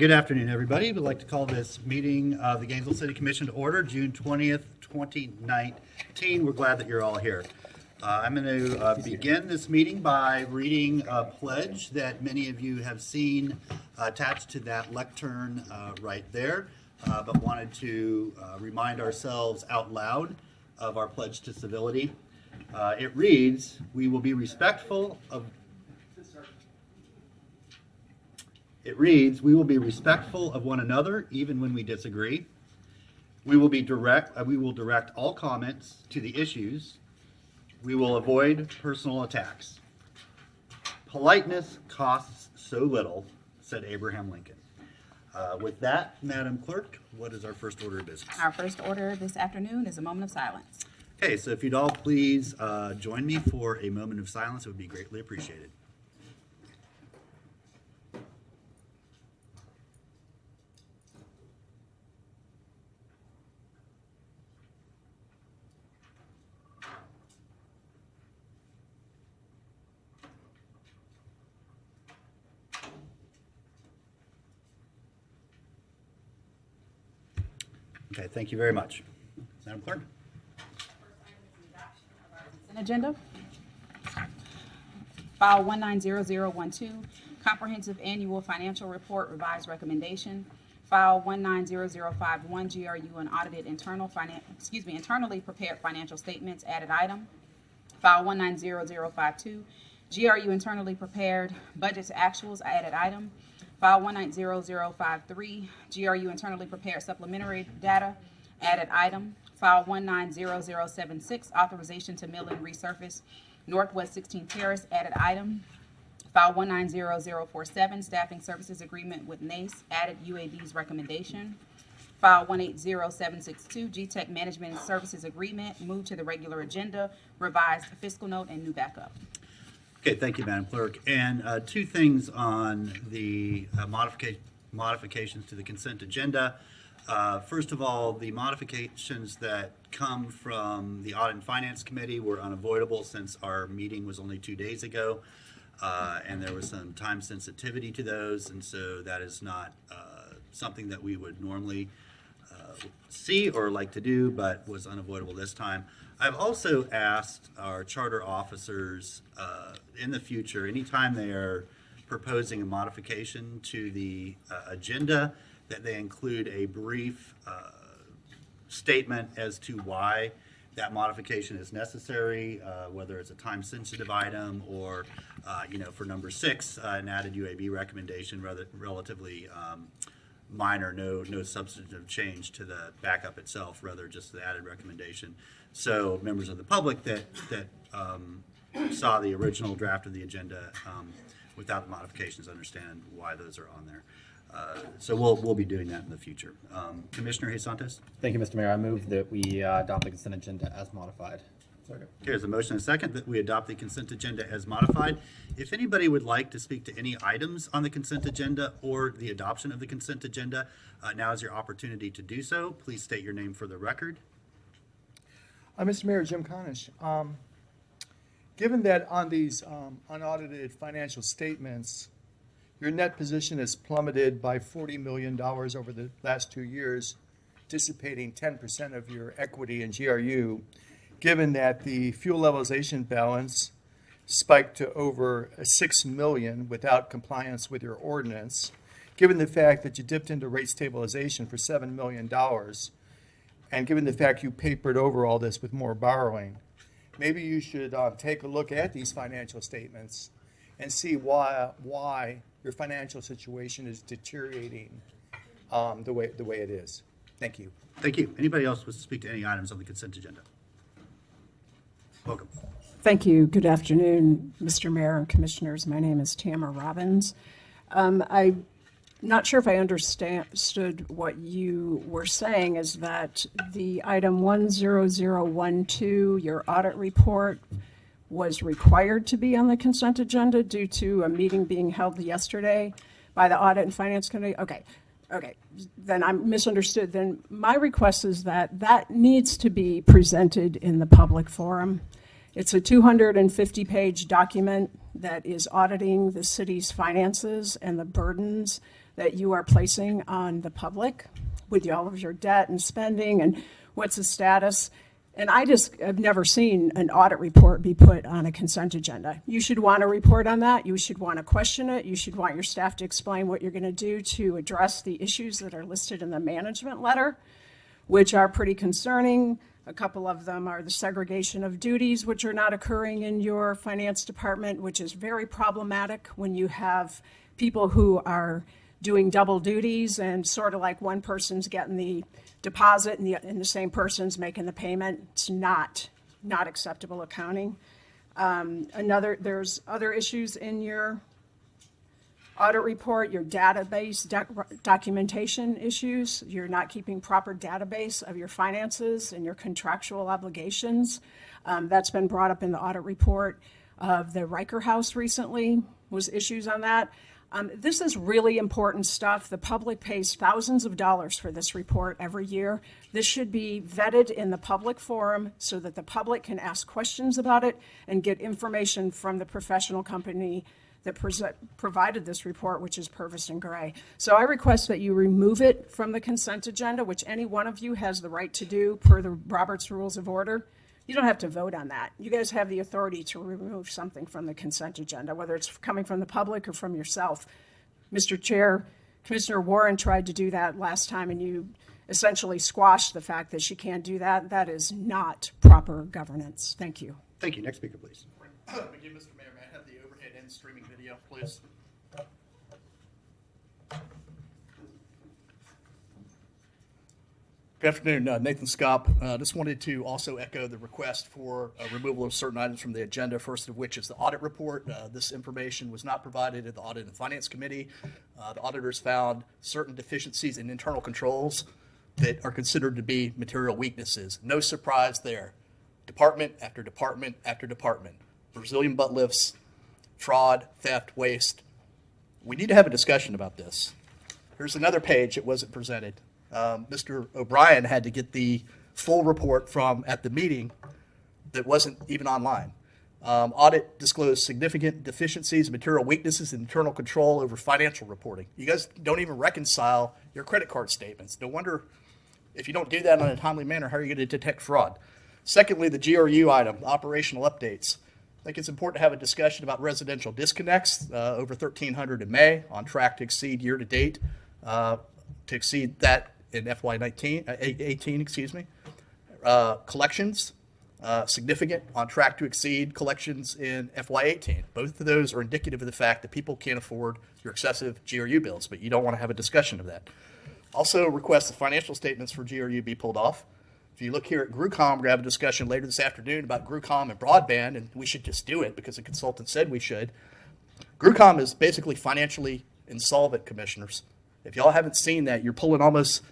Good afternoon, everybody. We'd like to call this meeting of the Gainesville City Commission to order, June 20th, 2019. We're glad that you're all here. I'm going to begin this meeting by reading a pledge that many of you have seen attached to that lectern right there, but wanted to remind ourselves out loud of our pledge to civility. It reads, we will be respectful of one another, even when we disagree. We will direct all comments to the issues. We will avoid personal attacks. Politeness costs so little, said Abraham Lincoln. With that, Madam Clerk, what is our first order of business? Our first order this afternoon is a moment of silence. Okay, so if you'd all please join me for a moment of silence, it would be greatly appreciated. Okay, thank you very much. Madam Clerk? Consent agenda. File 190012, Comprehensive Annual Financial Report, Revised Recommendation. File 190051, GRU Unaudited Internally Prepared Financial Statements, Added Item. File 190052, GRU Internally Prepared Budget to Actuals, Added Item. File 190053, GRU Internally Prepared Supplementary Data, Added Item. File 190076, Authorization to Mill and Resurface Northwest 16th Terrace, Added Item. File 190047, Staffing Services Agreement with NACE, Added UAB's Recommendation. File 180762, GTEC Management and Services Agreement, moved to the regular agenda, revised fiscal note, and new backup. Okay, thank you, Madam Clerk. And two things on the modifications to the consent agenda. First of all, the modifications that come from the Audit and Finance Committee were unavoidable since our meeting was only 2 days ago, and there was some time sensitivity to those, and so that is not something that we would normally see or like to do, but was unavoidable this time. I've also asked our charter officers in the future, anytime they are proposing a modification to the agenda, that they include a brief statement as to why that modification is necessary, whether it's a time-sensitive item or, for number 6, an added UAB recommendation, relatively minor, no substantive change to the backup itself, rather just the added recommendation. So members of the public that saw the original draft of the agenda without the modifications understand why those are on there. So we'll be doing that in the future. Commissioner Jesus. Thank you, Mr. Mayor. I move that we adopt the consent agenda as modified. Okay, there's a motion and a second that we adopt the consent agenda as modified. If anybody would like to speak to any items on the consent agenda or the adoption of the consent agenda, now is your opportunity to do so. Please state your name for the record. Mr. Mayor, Jim Conish. Given that on these unaudited financial statements, your net position has plummeted by $40 million over the last 2 years, dissipating 10% of your equity in GRU, given that the fuel levelization balance spiked to over $6 million without compliance with your ordinance, given the fact that you dipped into rate stabilization for $7 million, and given the fact you papered over all this with more borrowing, maybe you should take a look at these financial statements and see why your financial situation is deteriorating the way it is. Thank you. Thank you. Anybody else wish to speak to any items on the consent agenda? Welcome. Thank you. Good afternoon, Mr. Mayor and Commissioners. My name is Tamara Robbins. I'm not sure if I understood what you were saying is that the item 10012, your audit report, was required to be on the consent agenda due to a meeting being held yesterday by the Audit and Finance Committee. Okay, then I misunderstood. Then my request is that that needs to be presented in the public forum. It's a 250-page document that is auditing the city's finances and the burdens that you are placing on the public with all of your debt and spending and what's the status. And I just have never seen an audit report be put on a consent agenda. You should want to report on that. You should want to question it. You should want your staff to explain what you're going to do to address the issues that are listed in the management letter, which are pretty concerning. A couple of them are the segregation of duties, which are not occurring in your finance department, which is very problematic when you have people who are doing double duties and sort of like one person's getting the deposit and the same person's making the payment. It's not acceptable accounting. There's other issues in your audit report, your database documentation issues. You're not keeping proper database of your finances and your contractual obligations. That's been brought up in the audit report of the Reichert House recently, was issues on that. This is really important stuff. The public pays thousands of dollars for this report every year. This should be vetted in the public forum so that the public can ask questions about it and get information from the professional company that provided this report, which is Purvis and Gray. So I request that you remove it from the consent agenda, which any one of you has the right to do per the Roberts Rules of Order. You don't have to vote on that. You guys have the authority to remove something from the consent agenda, whether it's coming from the public or from yourself. Mr. Chair, Commissioner Warren tried to do that last time, and you essentially squashed the fact that she can't do that. That is not proper governance. Thank you. Thank you. Next speaker, please. Thank you, Mr. Mayor. May I have the overhead and streaming video, please? Good afternoon, Nathan Skopp. Just wanted to also echo the request for removal of certain items from the agenda, first of which is the audit report. This information was not provided at the Audit and Finance Committee. The auditors found certain deficiencies in internal controls that are considered to be material weaknesses. No surprise there. Department after department after department. Brazilian butt lifts, fraud, theft, waste. We need to have a discussion about this. Here's another page that wasn't presented. Mr. O'Brien had to get the full report from at the meeting that wasn't even online. Audit disclosed significant deficiencies and material weaknesses in internal control over financial reporting. You guys don't even reconcile your credit card statements. No wonder if you don't do that in a timely manner, how are you going to detect fraud? Secondly, the GRU item, operational updates. I think it's important to have a discussion about residential disconnects, over 1,300 in May, on track to exceed year to date, to exceed that in FY18, excuse me. Collections, significant, on track to exceed collections in FY18. Both of those are indicative of the fact that people can't afford your excessive GRU bills, but you don't want to have a discussion of that. Also request the financial statements for GRU be pulled off. If you look here at GRUCOM, we're going to have a discussion later this afternoon about GRUCOM and broadband, and we should just do it because the consultant said we should. GRUCOM is basically financially insolvent, commissioners. If y'all haven't seen that, you're pulling almost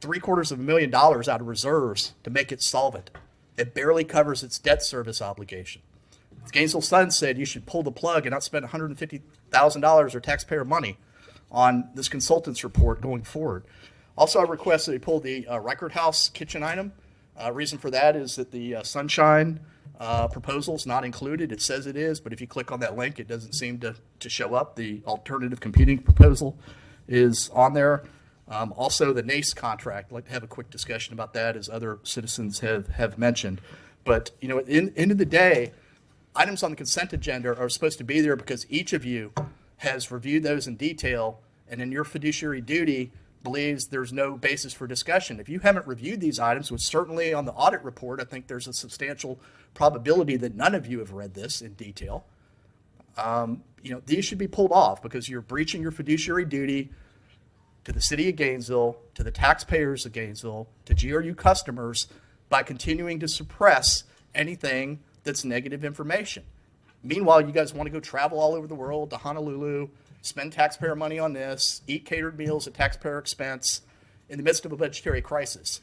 $750,000 out of reserves to make it solvent. It barely covers its debt service obligation. Gainesville Sun said you should pull the plug and not spend $150,000 or taxpayer money on this consultant's report going forward. Also, I request that they pull the Reichert House kitchen item. Reason for that is that the Sunshine proposal is not included. It says it is, but if you click on that link, it doesn't seem to show up. The alternative computing proposal is on there. Also, the NACE contract. I'd like to have a quick discussion about that, as other citizens have mentioned. But, you know, at the end of the day, items on the consent agenda are supposed to be there because each of you has reviewed those in detail, and in your fiduciary duty believes there's no basis for discussion. If you haven't reviewed these items, which certainly on the audit report, I think there's a substantial probability that none of you have read this in detail. You know, these should be pulled off because you're breaching your fiduciary duty to the city of Gainesville, to the taxpayers of Gainesville, to GRU customers by continuing to suppress anything that's negative information. Meanwhile, you guys want to go travel all over the world to Honolulu, spend taxpayer money on this, eat catered meals at taxpayer expense in the midst of a budgetary crisis.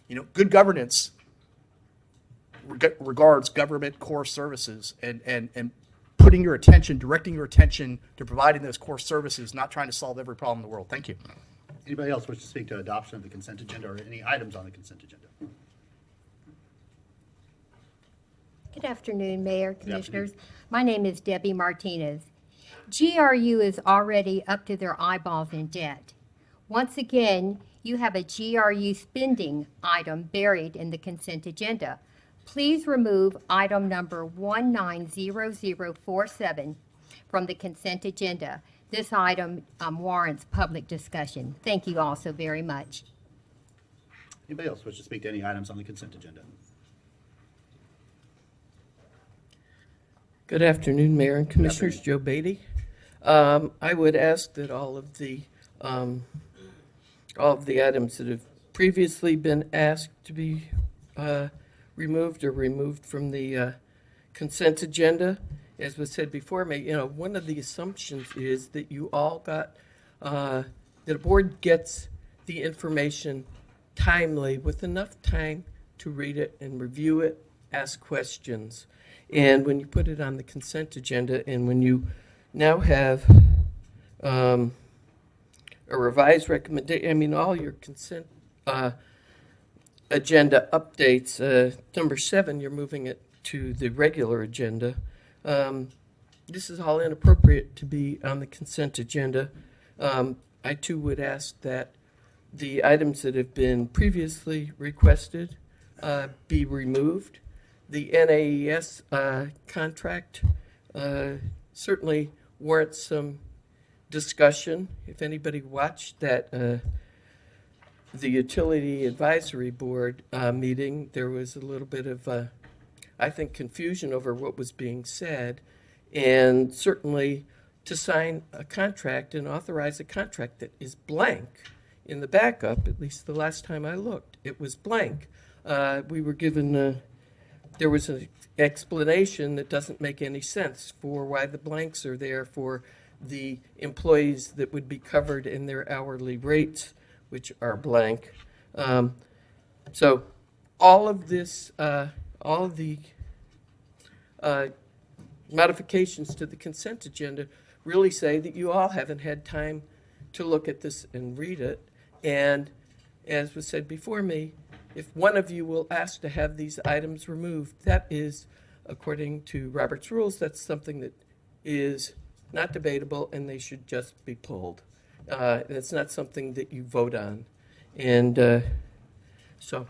You know, good governance regards government core services and putting your attention, directing your attention to providing those core services, not trying to solve every problem in the world. Thank you. Anybody else wish to speak to adoption of the consent agenda or any items on the consent agenda? Good afternoon, Mayor, Commissioners. My name is Debbie Martinez. GRU is already up to their eyeballs in debt. Once again, you have a GRU spending item buried in the consent agenda. Please remove item number 190047 from the consent agenda. This item warrants public discussion. Thank you all so very much. Anybody else wish to speak to any items on the consent agenda? Good afternoon, Mayor and Commissioners. Joe Beatty. I would ask that all of the items that have previously been asked to be removed or removed from the consent agenda. As was said before me, one of the assumptions is that you all got, that a board gets the information timely with enough time to read it and review it, ask questions. And when you put it on the consent agenda and when you now have a revised recommendation, all your consent agenda updates, number 7, you're moving it to the regular agenda. This is all inappropriate to be on the consent agenda. I too would ask that the items that have been previously requested be removed. The NAES contract certainly warrants some discussion. If anybody watched that, the Utility Advisory Board meeting, there was a little bit of, I think, confusion over what was being said. And certainly to sign a contract and authorize a contract that is blank in the backup, at least the last time I looked, it was blank. We were given, there was an explanation that doesn't make any sense for why the blanks are there for the employees that would be covered in their hourly rates, which are blank. So all of this, all of the modifications to the consent agenda really say that you all haven't had time to look at this and read it. And as was said before me, if one of you will ask to have these items removed, that is, according to Robert's rules, that's something that is not debatable and they should just be pulled. It's not something that you vote on. And so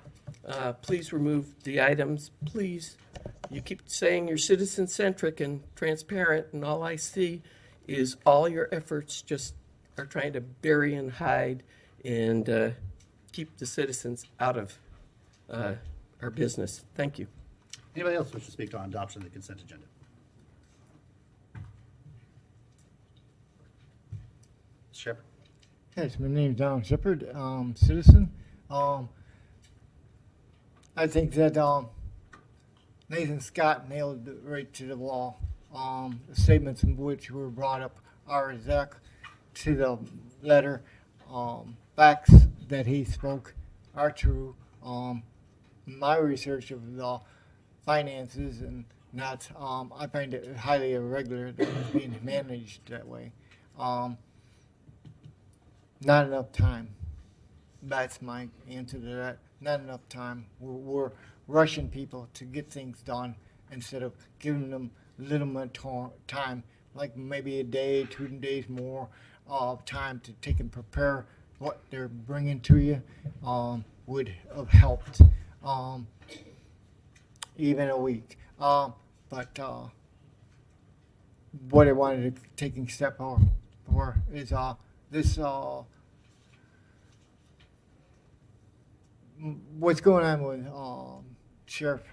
please remove the items. Please, you keep saying you're citizen-centric and transparent, and all I see is all your efforts just are trying to bury and hide and keep the citizens out of our business. Thank you. Anybody else wish to speak on adoption of the consent agenda? Shepard. Yes, my name's Don Shepard, citizen. I think that Nathan Scott nailed it right to the wall. The statements in which were brought up are exact to the letter. Facts that he spoke are true. My research of the finances and not, I find it highly irregular that it's being managed that way. Not enough time. That's my answer to that. Not enough time. We're rushing people to get things done instead of giving them a little more time, like maybe a day, 2 days more time to take and prepare what they're bringing to you would have helped. Even a week. But what I wanted to take a step for is this what's going on with Sheriff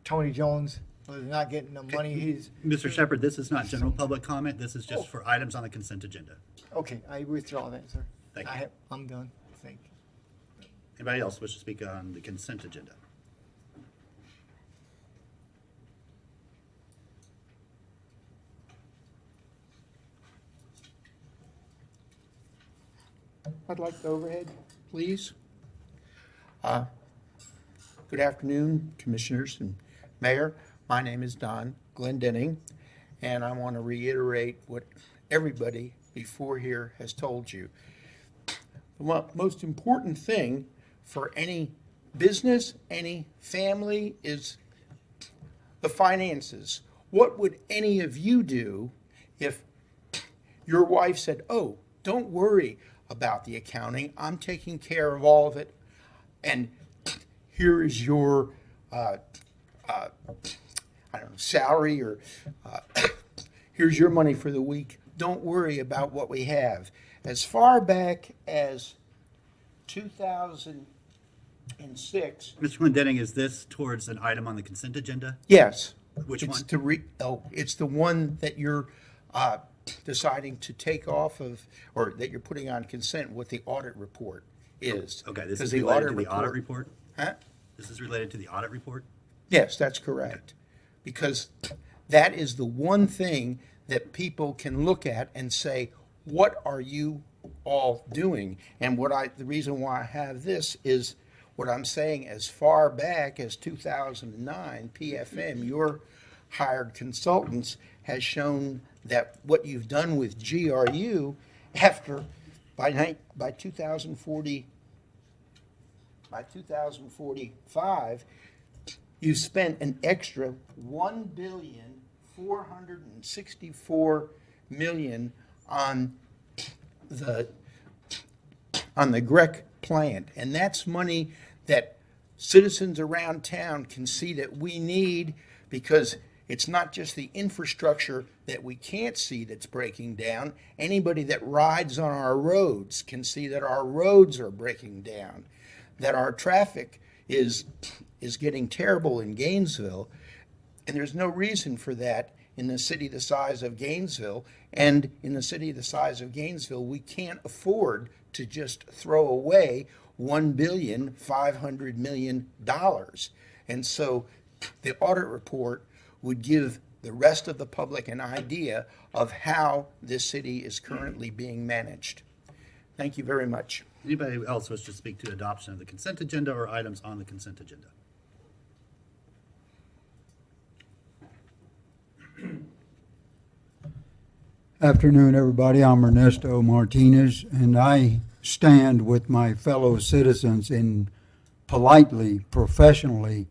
Tony Jones was not getting the money he's. Mr. Shepard, this is not general public comment. This is just for items on the consent agenda. Okay, I withdraw that, sir. Thank you. I'm done. Thank you. Anybody else wish to speak on the consent agenda? I'd like the overhead, please. Good afternoon, Commissioners and Mayor. My name is Don Glendenning, and I want to reiterate what everybody before here has told you. The most important thing for any business, any family, is the finances. What would any of you do if your wife said, "Oh, don't worry about the accounting. I'm taking care of all of it, and here is your, I don't know, salary, or here's your money for the week. Don't worry about what we have." As far back as 2006, Mr. Glendenning, is this towards an item on the consent agenda? yes. Which It's one? it's the one that you're deciding to take off of, or that you're putting on consent, what the audit report is. Okay, this 'Cause is the related to the audit report- report? Huh? This is related to the audit report? Yes, that's correct. Because that is the one thing that people can look at and say, what are you all doing? And the reason why I have this is what I'm saying, as far back as 2009, PFM, your hired consultants, has shown that what you've done with GRU by 2045, you spent an extra $1,464,000,000 on the Grec plant, and that's money that citizens around town can see that we need, because it's not just the infrastructure that we can't see that's breaking down. Anybody that rides on our roads can see that our roads are breaking down, that our traffic is getting terrible in Gainesville, and there's no reason for that in the city the size of Gainesville. And in the city the size of Gainesville, we can't afford to just throw away $1,500,000,000. And so the audit report would give the rest of the public an idea of how this city is currently being managed. Thank you very much. Anybody else wish to speak to adoption of the consent agenda or items on the consent agenda? Afternoon, everybody. I'm Ernesto Martinez, and I stand with my fellow citizens in politely, professionally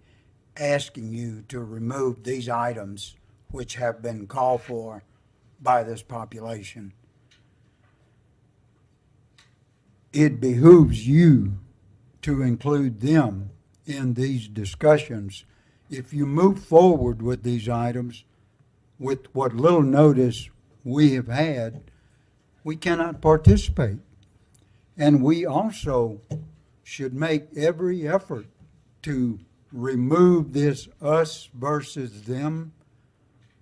asking you to remove these items which have been called for by this population. It behooves you to include them in these discussions. If you move forward with these items, with what little notice we have had, we cannot participate. And we also should make every effort to remove this us versus them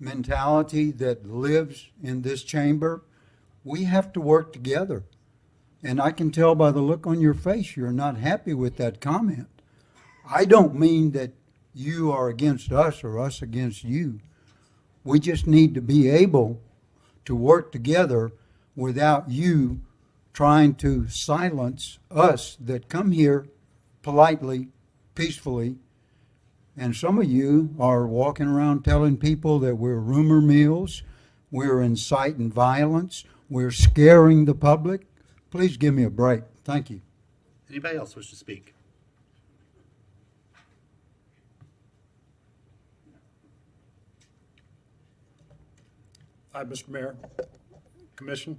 mentality that lives in this chamber. We have to work together. And I can tell by the look on your face you're not happy with that comment. I don't mean that you are against us or us against you. We just need to be able to work together without you trying to silence us that come here politely, peacefully. And some of you are walking around telling people that we're rumor mills, we're inciting violence, we're scaring the public. Please give me a break. Thank you. Anybody else wish to speak? Hi, Mr. Mayor, Commission.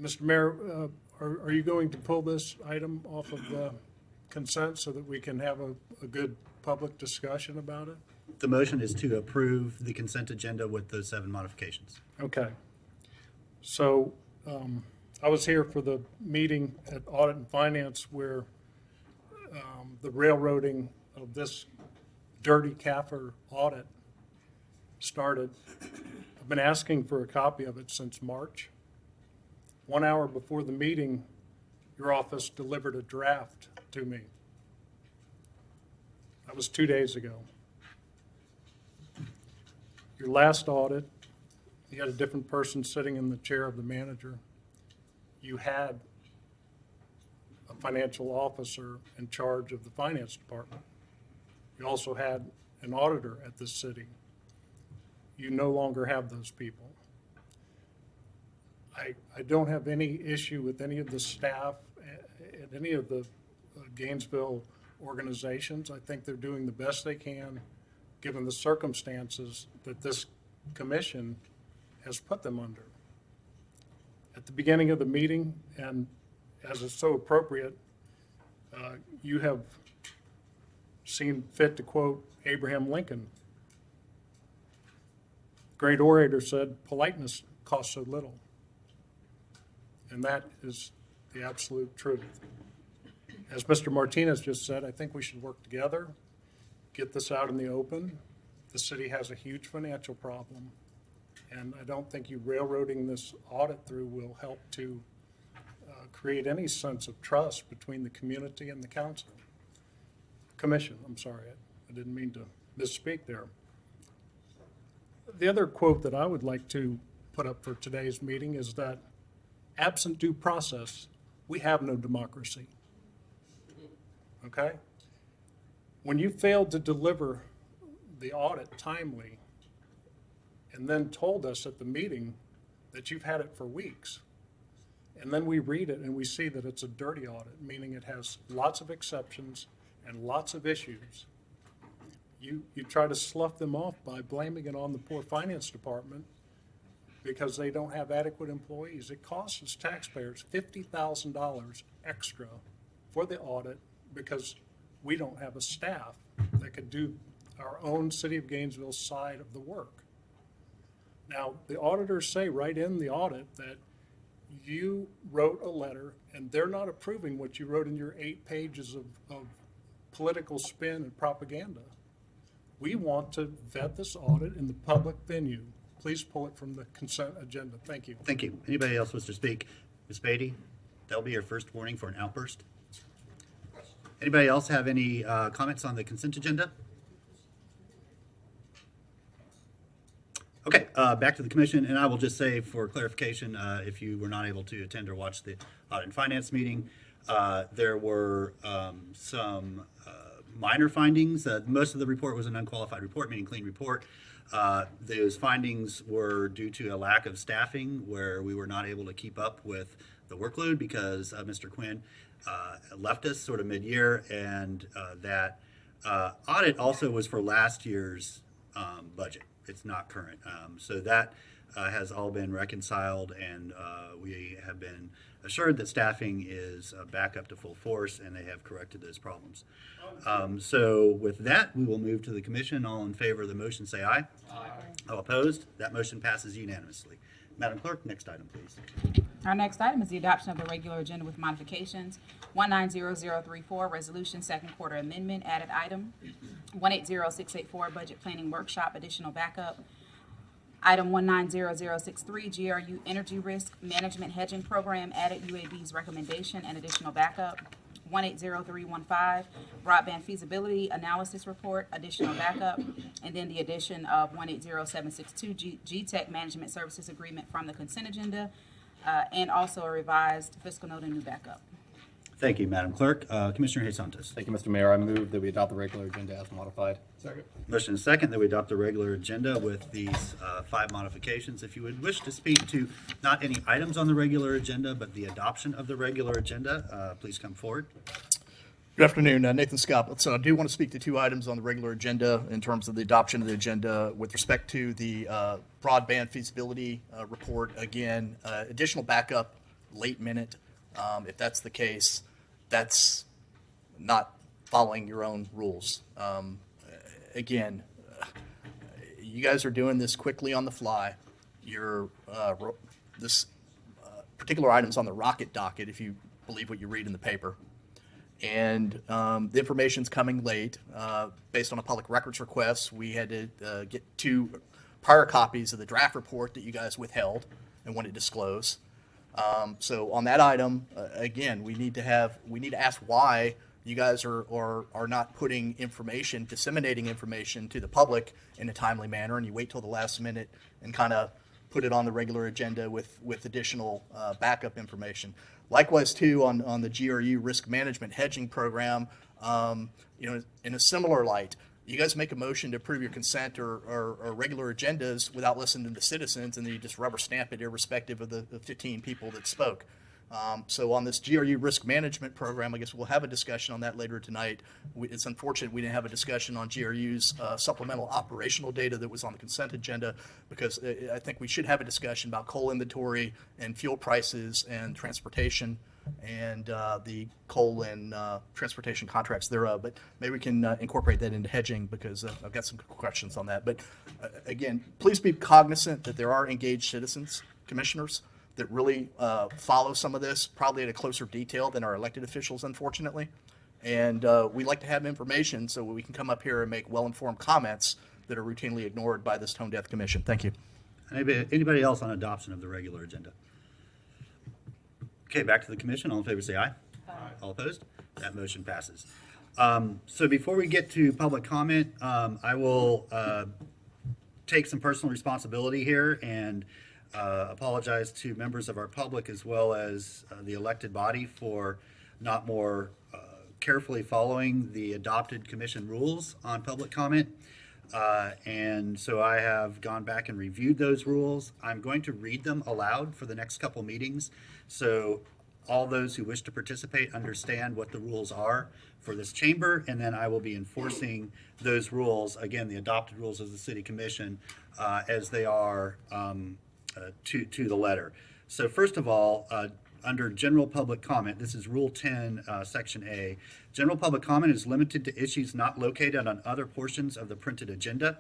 Mr. Mayor, are you going to pull this item off of the consent so that we can have a good public discussion about it? The motion is to approve the consent agenda with those 7 modifications. Okay. So I was here for the meeting at Audit and Finance where the railroading of this dirty CAFR audit started. I've been asking for a copy of it since March. 1 hour before the meeting, your office delivered a draft to me. That was 2 days ago. Your last audit, you had a different person sitting in the chair of the manager. You had a financial officer in charge of the finance department. You also had an auditor at this city. You no longer have those people. I don't have any issue with any of the staff at any of the Gainesville organizations. I think they're doing the best they can, given the circumstances that this commission has put them under. At the beginning of the meeting, and as is so appropriate, you have seen fit to quote Abraham Lincoln. Great orator said, politeness costs so little. And that is the absolute truth. As Mr. Martinez just said, I think we should work together, get this out in the open. The city has a huge financial problem, and I don't think you railroading this audit through will help to create any sense of trust between the community and the council. Commission, I'm sorry, I didn't mean to misspeak there. The other quote that I would like to put up for today's meeting is that absent due process, we have no democracy. Okay? When you failed to deliver the audit timely and then told us at the meeting that you've had it for weeks, and then we read it and we see that it's a dirty audit, meaning it has lots of exceptions and lots of issues, you try to slough them off by blaming it on the poor finance department because they don't have adequate employees. It costs us taxpayers $50,000 extra for the audit because we don't have a staff that could do our own City of Gainesville side of the work. Now, the auditors say right in the audit that you wrote a letter and they're not approving what you wrote in your 8 pages of political spin and propaganda. We want to vet this audit in the public venue. Please pull it from the consent agenda. Thank you. Thank you. Anybody else wish to speak? Ms. Beatty, that'll be your first warning for an outburst. Anybody else have any comments on the consent agenda? Okay, back to the commission, and I will just say for clarification, if you were not able to attend or watch the audit and finance meeting, there were some minor findings. Most of the report was an unqualified report, meaning clean report. Those findings were due to a lack of staffing where we were not able to keep up with the workload because Mr. Quinn left us sort of mid-year, and that audit also was for last year's budget. It's not current. So that has all been reconciled, and we have been assured that staffing is back up to full force, and they have corrected those problems. So with that, we will move to the commission. All in favor of the motion, say aye. Aye. All opposed? That motion passes unanimously. Madam Clerk, next item, please. Our next item is the adoption of the regular agenda with modifications. 190034, resolution, second quarter amendment, added item. 180684, budget planning workshop, additional backup. Item 190063, GRU energy risk management hedging program, added UAB's recommendation and additional backup. 180315, broadband feasibility analysis report, additional backup, and then the addition of 180762, GTech management services agreement from the consent agenda, and also a revised fiscal note and new backup. Thank you, Madam Clerk. Commissioner Jesus. Thank you, Mr. Mayor. I move that we adopt the regular agenda as modified. Second. Motion is second that we adopt the regular agenda with these 5 modifications. If you would wish to speak to not any items on the regular agenda, but the adoption of the regular agenda, please come forward. Good afternoon, Nathan Scott. So I do want to speak to 2 items on the regular agenda in terms of the adoption of the agenda with respect to the broadband feasibility report. Again, additional backup, late minute. If that's the case, that's not following your own rules. Again, you guys are doing this quickly on the fly. This particular item's on the rocket docket, if you believe what you read in the paper. And the information's coming late. Based on a public records request, we had to get 2 prior copies of the draft report that you guys withheld and wanted to disclose. So on that item, again, we need to ask why you guys are not putting information, disseminating information to the public in a timely manner, and you wait till the last minute and kind of put it on the regular agenda with additional backup information. Likewise, too, on the GRU risk management hedging program, in a similar light, you guys make a motion to approve your consent or regular agendas without listening to the citizens, and then you just rubber stamp it irrespective of the 15 people that spoke. So on this GRU risk management program, I guess we'll have a discussion on that later tonight. It's unfortunate we didn't have a discussion on GRU's supplemental operational data that was on the consent agenda, because I think we should have a discussion about coal inventory and fuel prices and transportation and the coal and transportation contracts thereof. But maybe we can incorporate that into hedging, because I've got some questions on that. But again, please be cognizant that there are engaged citizens, commissioners, that really follow some of this, probably at a closer detail than our elected officials, unfortunately. And we like to have information so we can come up here and make well-informed comments that are routinely ignored by this tone-deaf commission. Thank you. Anybody else on adoption of the regular agenda? Okay, back to the commission. All in favor, say aye. Aye. All opposed? That motion passes. So before we get to public comment, I will take some personal responsibility here and apologize to members of our public as well as the elected body for not more carefully following the adopted commission rules on public comment. And so I have gone back and reviewed those rules. I'm going to read them aloud for the next couple meetings, so all those who wish to participate understand what the rules are for this chamber, and then I will be enforcing those rules, again, the adopted rules of the city commission, as they are to the letter. So first of all, under general public comment, this is Rule 10, Section A. General public comment is limited to issues not located on other portions of the printed agenda.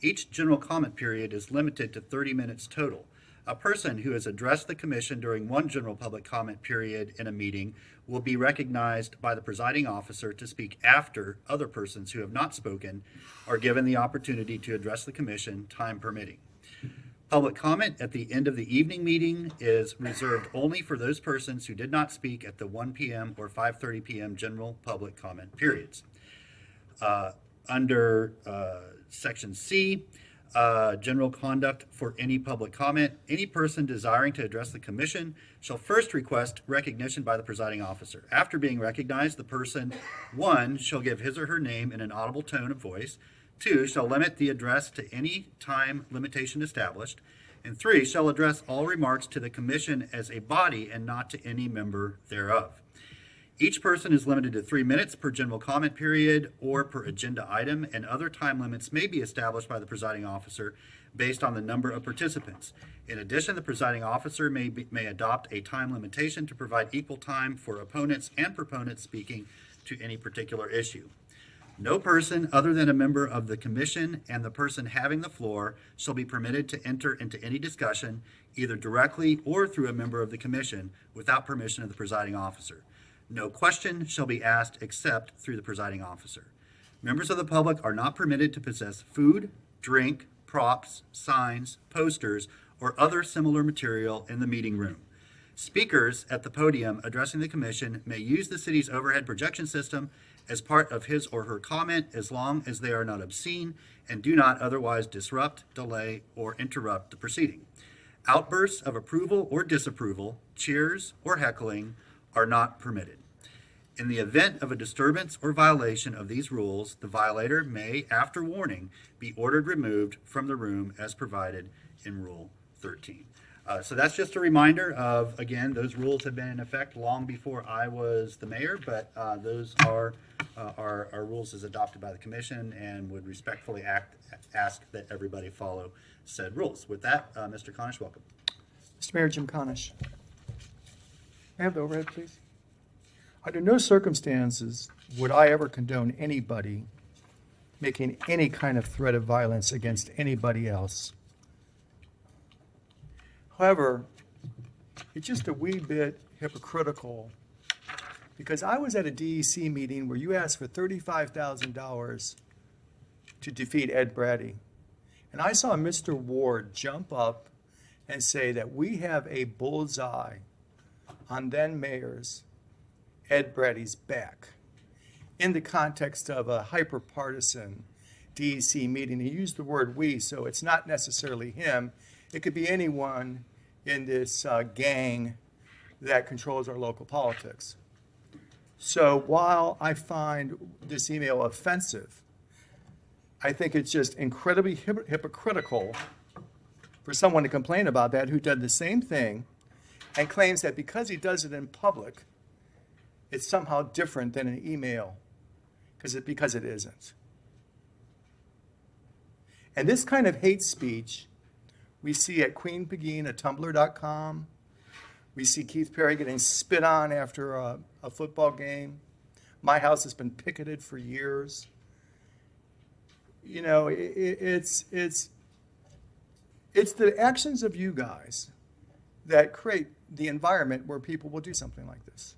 Each general comment period is limited to 30 minutes total. A person who has addressed the commission during one general public comment period in a meeting will be recognized by the presiding officer to speak after other persons who have not spoken are given the opportunity to address the commission, time permitting. Public comment at the end of the evening meeting is reserved only for those persons who did not speak at the 1 p.m. or 5:30 p.m. general public comment periods. Under Section C, general conduct for any public comment, any person desiring to address the commission shall first request recognition by the presiding officer. After being recognized, the person, 1, shall give his or her name in an audible tone of voice, 2, shall limit the address to any time limitation established, and 3, shall address all remarks to the commission as a body and not to any member thereof. Each person is limited to 3 minutes per general comment period or per agenda item, and other time limits may be established by the presiding officer based on the number of participants. In addition, the presiding officer may adopt a time limitation to provide equal time for opponents and proponents speaking to any particular issue. No person other than a member of the commission and the person having the floor shall be permitted to enter into any discussion, either directly or through a member of the commission, without permission of the presiding officer. No question shall be asked except through the presiding officer. Members of the public are not permitted to possess food, drink, props, signs, posters, or other similar material in the meeting room. Speakers at the podium addressing the commission may use the city's overhead projection system as part of his or her comment, as long as they are not obscene and do not otherwise disrupt, delay, or interrupt the proceeding. Outbursts of approval or disapproval, cheers, or heckling are not permitted. In the event of a disturbance or violation of these rules, the violator may, after warning, be ordered removed from the room as provided in Rule 13. So that's just a reminder of, again, those rules have been in effect long before I was the mayor, but those are our rules as adopted by the commission, and would respectfully ask that everybody follow said rules. With that, Mr. Conish, welcome. Mr. Mayor, Jim Conish. May I have the overhead, please? Under no circumstances would I ever condone anybody making any kind of threat of violence against anybody else. However, it's just a wee bit hypocritical, because I was at a DEC meeting where you asked for $35,000 to defeat Ed Brady. And I saw Mr. Ward jump up and say that we have a bullseye on then mayor's Ed Brady's back in the context of a hyper-partisan DEC meeting. He used the word we, so it's not necessarily him. It could be anyone in this gang that controls our local politics. So while I find this email offensive, I think it's just incredibly hypocritical for someone to complain about that who did the same thing and claims that because he does it in public, it's somehow different than an email, because it isn't. And this kind of hate speech we see at Queen Pegeen at Tumblr.com. We see Keith Perry getting spit on after a football game. My house has been picketed for years. You know, it's the actions of you guys that create the environment where people will do something like this.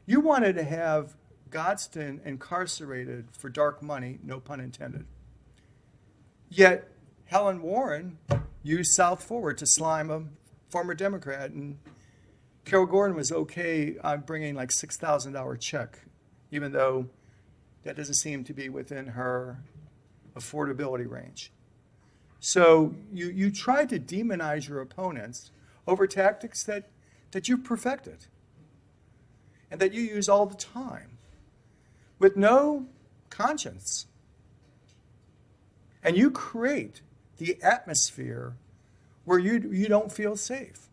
You wanted to have Godston incarcerated for dark money, no pun intended. Yet Helen Warren used South Forward to slime a former Democrat, and Carol Gordon was okay on bringing like $6,000 check, even though that doesn't seem to be within her affordability range. So you try to demonize your opponents over tactics that you've perfected and that you use all the time with no conscience. And you create the atmosphere where you don't feel safe.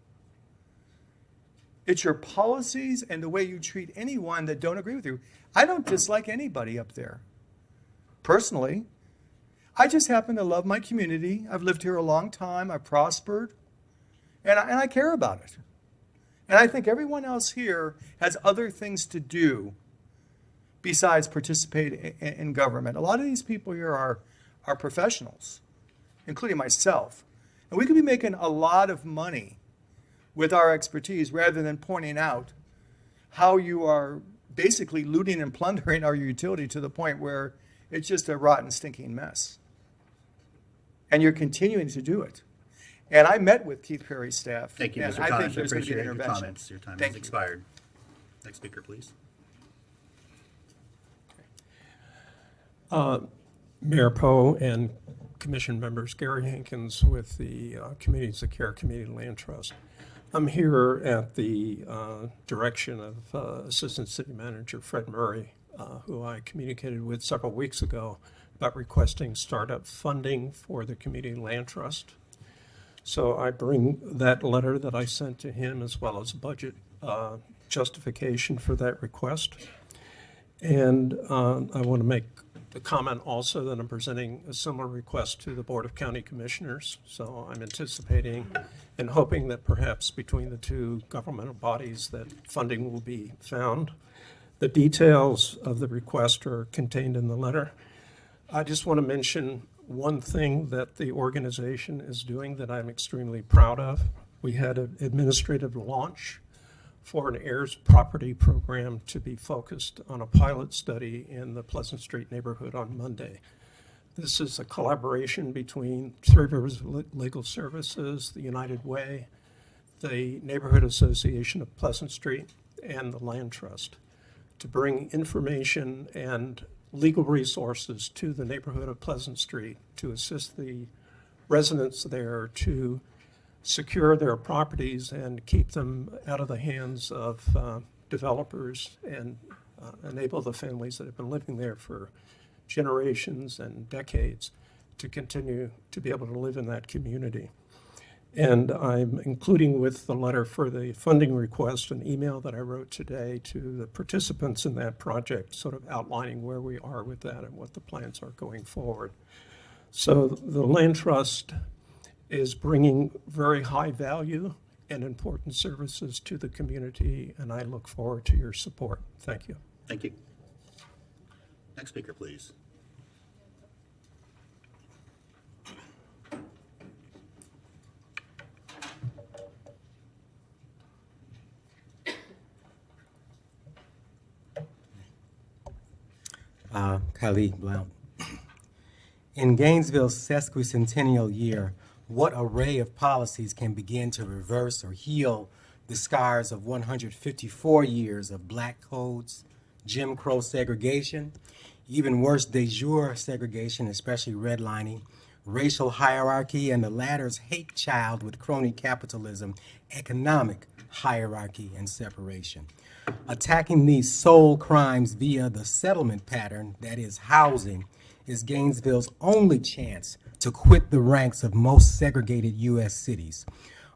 It's your policies and the way you treat anyone that don't agree with you. I don't dislike anybody up there. Personally, I just happen to love my community. I've lived here a long time. I've prospered. And I care about it. And I think everyone else here has other things to do besides participate in government. A lot of these people here are professionals, including myself. And we could be making a lot of money with our expertise rather than pointing out how you are basically looting and plundering our utility to the point where it's just a rotten, stinking mess. And you're continuing to do it. And I met with Keith Perry's staff. Thank you, and Mr. I think Conish. I there's going to be appreciate an your intervention. comments. Your time Thank has you. expired. Next speaker, please. Mayor Poe and Commission members, Gary Hankins with the Communities of Care Community Land Trust. I'm here at the direction of Assistant City Manager Fred Murray, who I communicated with several weeks ago about requesting startup funding for the Community Land Trust. So I bring that letter that I sent to him as well as budget justification for that request. And I want to make the comment also that I'm presenting a similar request to the Board of County Commissioners. So I'm anticipating and hoping that perhaps between the two governmental bodies that funding will be found. The details of the request are contained in the letter. I just want to mention one thing that the organization is doing that I'm extremely proud of. We had an administrative launch for an heirs property program to be focused on a pilot study in the Pleasant Street neighborhood on Monday. This is a collaboration between Three Rivers Legal Services, the United Way, the Neighborhood Association of Pleasant Street, and the Land Trust to bring information and legal resources to the neighborhood of Pleasant Street to assist the residents there to secure their properties and keep them out of the hands of developers and enable the families that have been living there for generations and decades to continue to be able to live in that community. And I'm including with the letter for the funding request an email that I wrote today to the participants in that project, sort of outlining where we are with that and what the plans are going forward. So the Land Trust is bringing very high value and important services to the community, and I look forward to your support. Thank you. Thank you. Next speaker, please. Khalid Blount. In Gainesville's sesquicentennial year, what array of policies can begin to reverse or heal the scars of 154 years of black codes, Jim Crow segregation, even worse de jure segregation, especially redlining, racial hierarchy, and the latter's hate child with crony capitalism, economic hierarchy and separation. Attacking these soul crimes via the settlement pattern, that is housing, is Gainesville's only chance to quit the ranks of most segregated U.S. cities.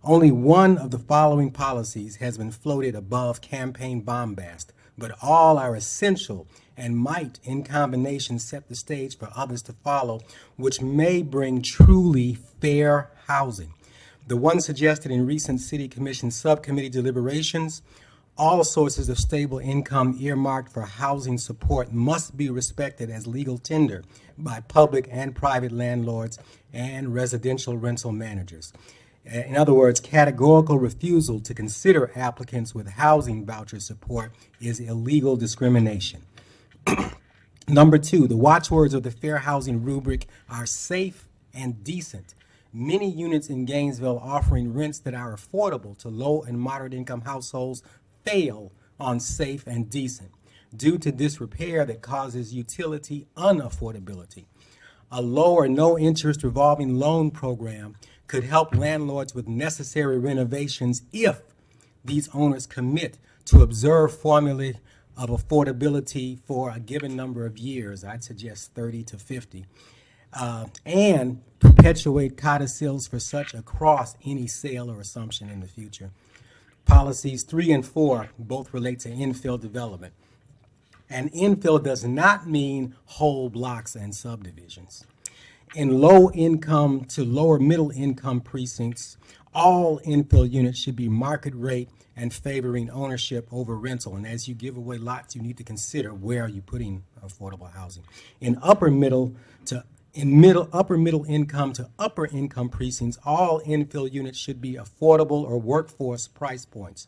Only one of the following policies has been floated above campaign bombast, but all are essential and might, in combination, set the stage for others to follow, which may bring truly fair housing. The one suggested in recent City Commission subcommittee deliberations, all sources of stable income earmarked for housing support must be respected as legal tender by public and private landlords and residential rental managers. In other words, categorical refusal to consider applicants with housing voucher support is illegal discrimination. Number two, the watchwords of the fair housing rubric are safe and decent. Many units in Gainesville offering rents that are affordable to low and moderate income households fail on safe and decent due to disrepair that causes utility unaffordability. A low or no interest revolving loan program could help landlords with necessary renovations if these owners commit to observe formulae of affordability for a given number of years. I'd suggest 30 to 50. And perpetuate codicils for such across any sale or assumption in the future. Policies 3 and 4 both relate to infill development. And infill does not mean whole blocks and subdivisions. In low income to lower middle income precincts, all infill units should be market rate and favoring ownership over rental. And as you give away lots, you need to consider where are you putting affordable housing. In upper middle income to upper income precincts, all infill units should be affordable or workforce price points.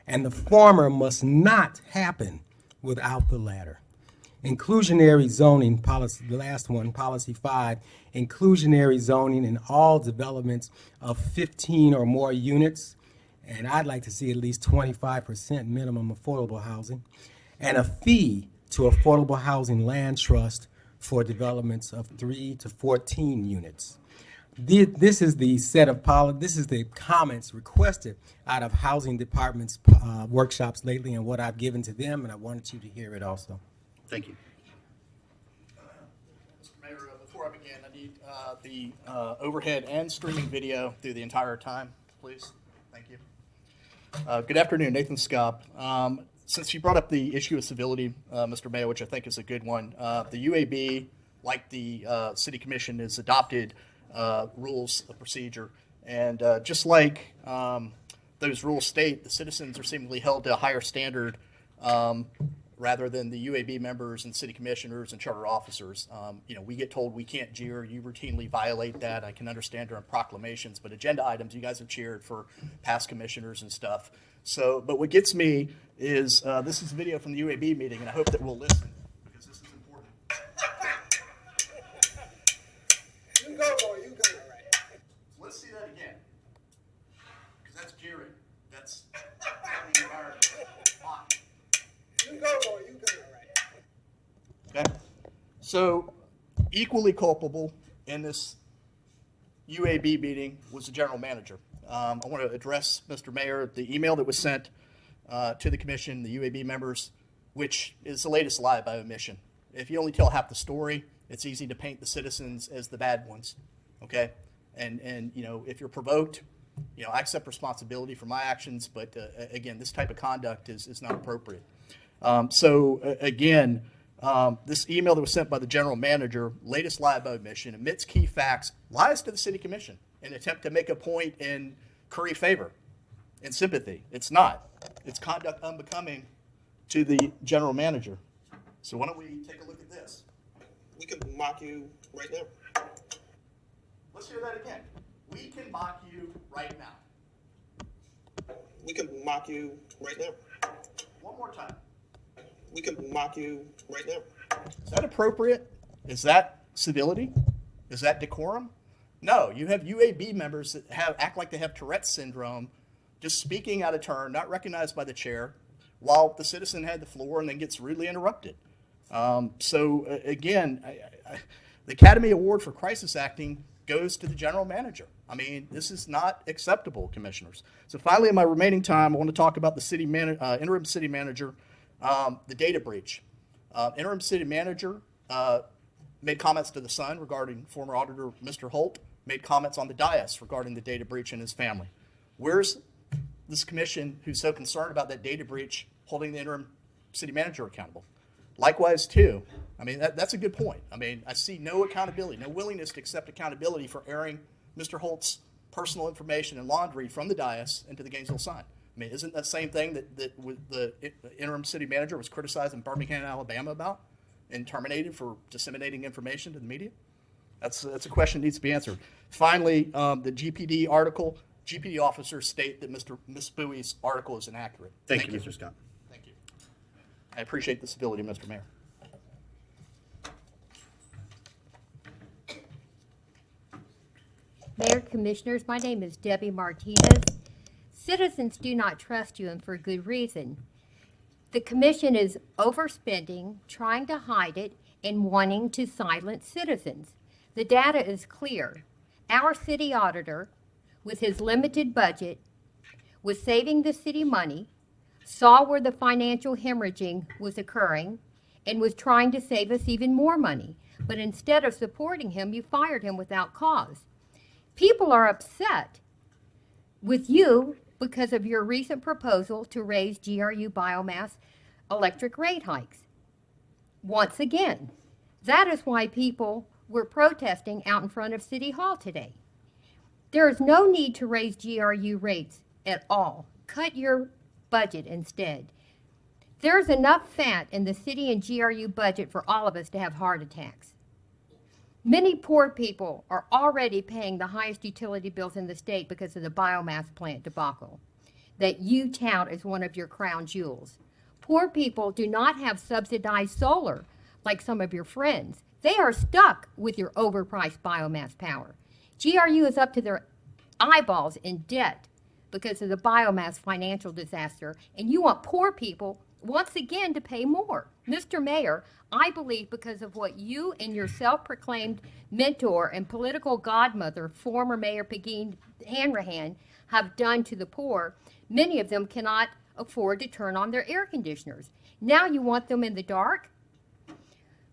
And the former must not happen without the latter. Inclusionary zoning policy, the last one, policy 5, inclusionary zoning in all developments of 15 or more units, and I'd like to see at least 25% minimum affordable housing, and a fee to affordable housing land trust for developments of 3 to 14 units. This is the set of this is the comments requested out of housing department's workshops lately and what I've given to them, and I wanted you to hear it also. Thank you. Mr. Mayor, before I begin, I need the overhead and streaming video through the entire time, please. Thank you. Good afternoon, Nathan Scott. Since you brought up the issue of civility, Mr. Mayor, which I think is a good one, the UAB, like the City Commission, has adopted rules of procedure. And just like those rules state, the citizens are seemingly held to a higher standard rather than the UAB members and city commissioners and charter officers. We get told we can't jeer. You routinely violate that. I can understand during proclamations, but agenda items, you guys have cheered for past commissioners and stuff. So, but what gets me is this is a video from the UAB meeting, and I hope that we'll listen because this is important. You go, boy. You go. All right. Let's see that again, because that's jeering. That's the environment. You go, boy. You go. All right. Okay. So, equally culpable in this UAB meeting was the general manager. I want to address, Mr. Mayor, the email that was sent to the commission, the UAB members, which is the latest lie by omission. If you only tell half the story, it's easy to paint the citizens as the bad ones. Okay. And if you're provoked, I accept responsibility for my actions, but again, this type of conduct is not appropriate. This email that was sent by the general manager, latest lie by omission, omits key facts, lies to the city commission in an attempt to make a point and curry favor and sympathy. It's not. It's conduct unbecoming to the general manager. So why don't we take a look at this? We can mock you right now. Let's hear that again. We can mock you right now. We can mock you right now. One more time. We can mock you right now. Is that appropriate? Is that civility? Is that decorum? No, you have UAB members that act like they have Tourette's syndrome, just speaking out of turn, not recognized by the chair, while the citizen had the floor and then gets rudely interrupted. Again, the Academy Award for crisis acting goes to the general manager. I mean, this is not acceptable, commissioners. So finally, in my remaining time, I want to talk about the interim city manager, the data breach. Interim city manager made comments to the Sun regarding former auditor Mr. Holt, made comments on the dais regarding the data breach in his family. Where's this commission who's so concerned about that data breach holding the interim city manager accountable? Likewise, too, I mean, that's a good point. I mean, I see no accountability, no willingness to accept accountability for airing Mr. Holt's personal information and laundry from the dais into the Gainesville Sun. I mean, isn't that the same thing that the interim city manager was criticized in Birmingham, Alabama about and terminated for disseminating information to the media? That's a question that needs to be answered. Finally, the GPD article, GPD officers state that Ms. Bowie's article is inaccurate. Thank you, Mr. Scott. Thank you. I appreciate the civility, Mr. Mayor. Mayor, Commissioners, my name is Debbie Martinez. Citizens do not trust you, and for good reason. The commission is overspending, trying to hide it, and wanting to silence citizens. The data is clear. Our city auditor, with his limited budget, was saving the city money, saw where the financial hemorrhaging was occurring, and was trying to save us even more money. But instead of supporting him, you fired him without cause. People are upset with you because of your recent proposal to raise GRU biomass electric rate hikes. Once again, that is why people were protesting out in front of City Hall today. There is no need to raise GRU rates at all. Cut your budget instead. There's enough fat in the city and GRU budget for all of us to have heart attacks. Many poor people are already paying the highest utility bills in the state because of the biomass plant debacle that you tout as one of your crown jewels. Poor people do not have subsidized solar like some of your friends. They are stuck with your overpriced biomass power. GRU is up to their eyeballs in debt because of the biomass financial disaster, and you want poor people once again to pay more. Mr. Mayor, I believe because of what you and your self-proclaimed mentor and political godmother, former Mayor Pegeen Hanrahan, have done to the poor, many of them cannot afford to turn on their air conditioners. Now you want them in the dark?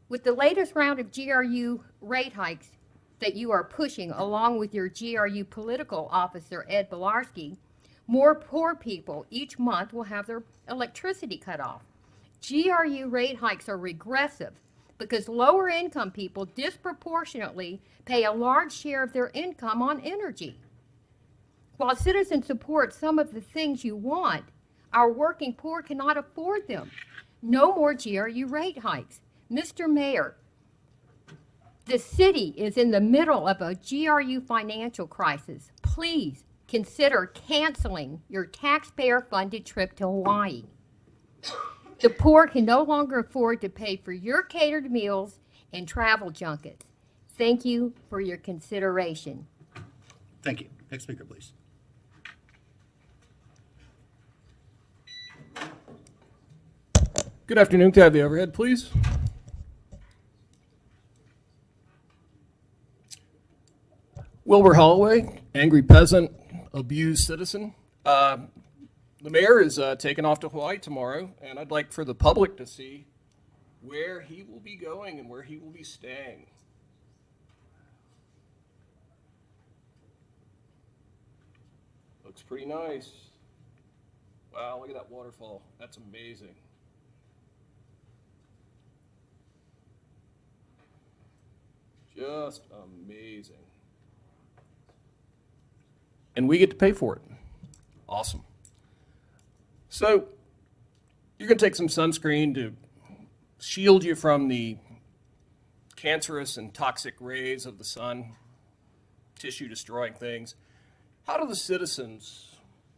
With the latest round of GRU rate hikes that you are pushing, along with your GRU political officer, Ed Bilarski, more poor people each month will have their electricity cut off. GRU rate hikes are regressive because lower income people disproportionately pay a large share of their income on energy. While citizens support some of the things you want, our working poor cannot afford them. No more GRU rate hikes. Mr. Mayor, the city is in the middle of a GRU financial crisis. Please consider canceling your taxpayer-funded trip to Hawaii. The poor can no longer afford to pay for your catered meals and travel junkets. Thank you for your consideration. Thank you. Next speaker, please. Good afternoon. Can I have the overhead, please? Wilbur Holloway, angry peasant, abused citizen. The mayor is taking off to Hawaii tomorrow, and I'd like for the public to see where he will be going and where he will be staying. Looks pretty nice. Wow, look at that waterfall. That's amazing. Just amazing. And we get to pay for it. Awesome. So you're going to take some sunscreen to shield you from the cancerous and toxic rays of the sun, tissue destroying things. How do the citizens,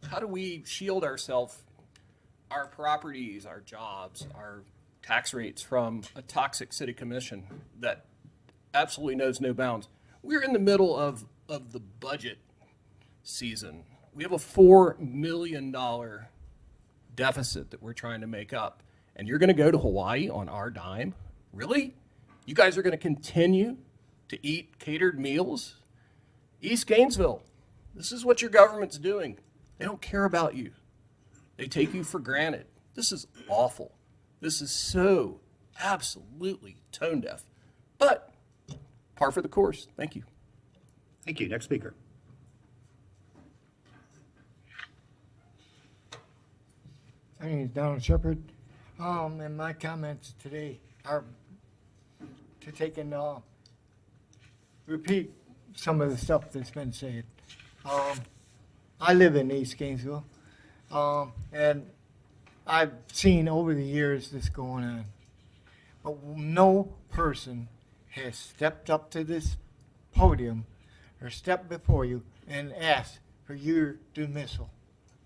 how do we shield ourselves, our properties, our jobs, our tax rates from a toxic city commission that absolutely knows no bounds? We're in the middle of the budget season. We have a $4 million deficit that we're trying to make up. And you're going to go to Hawaii on our dime? Really? You guys are going to continue to eat catered meals? East Gainesville, this is what your government's doing. They don't care about you. They take you for granted. This is awful. This is so absolutely tone deaf. But par for the course. Thank you. Thank you. Next speaker. My name is Donald Shepard. And my comments today are to take and repeat some of the stuff that's been said. I live in East Gainesville, and I've seen over the years this going on. But no person has stepped up to this podium or stepped before you and asked for your dismissal.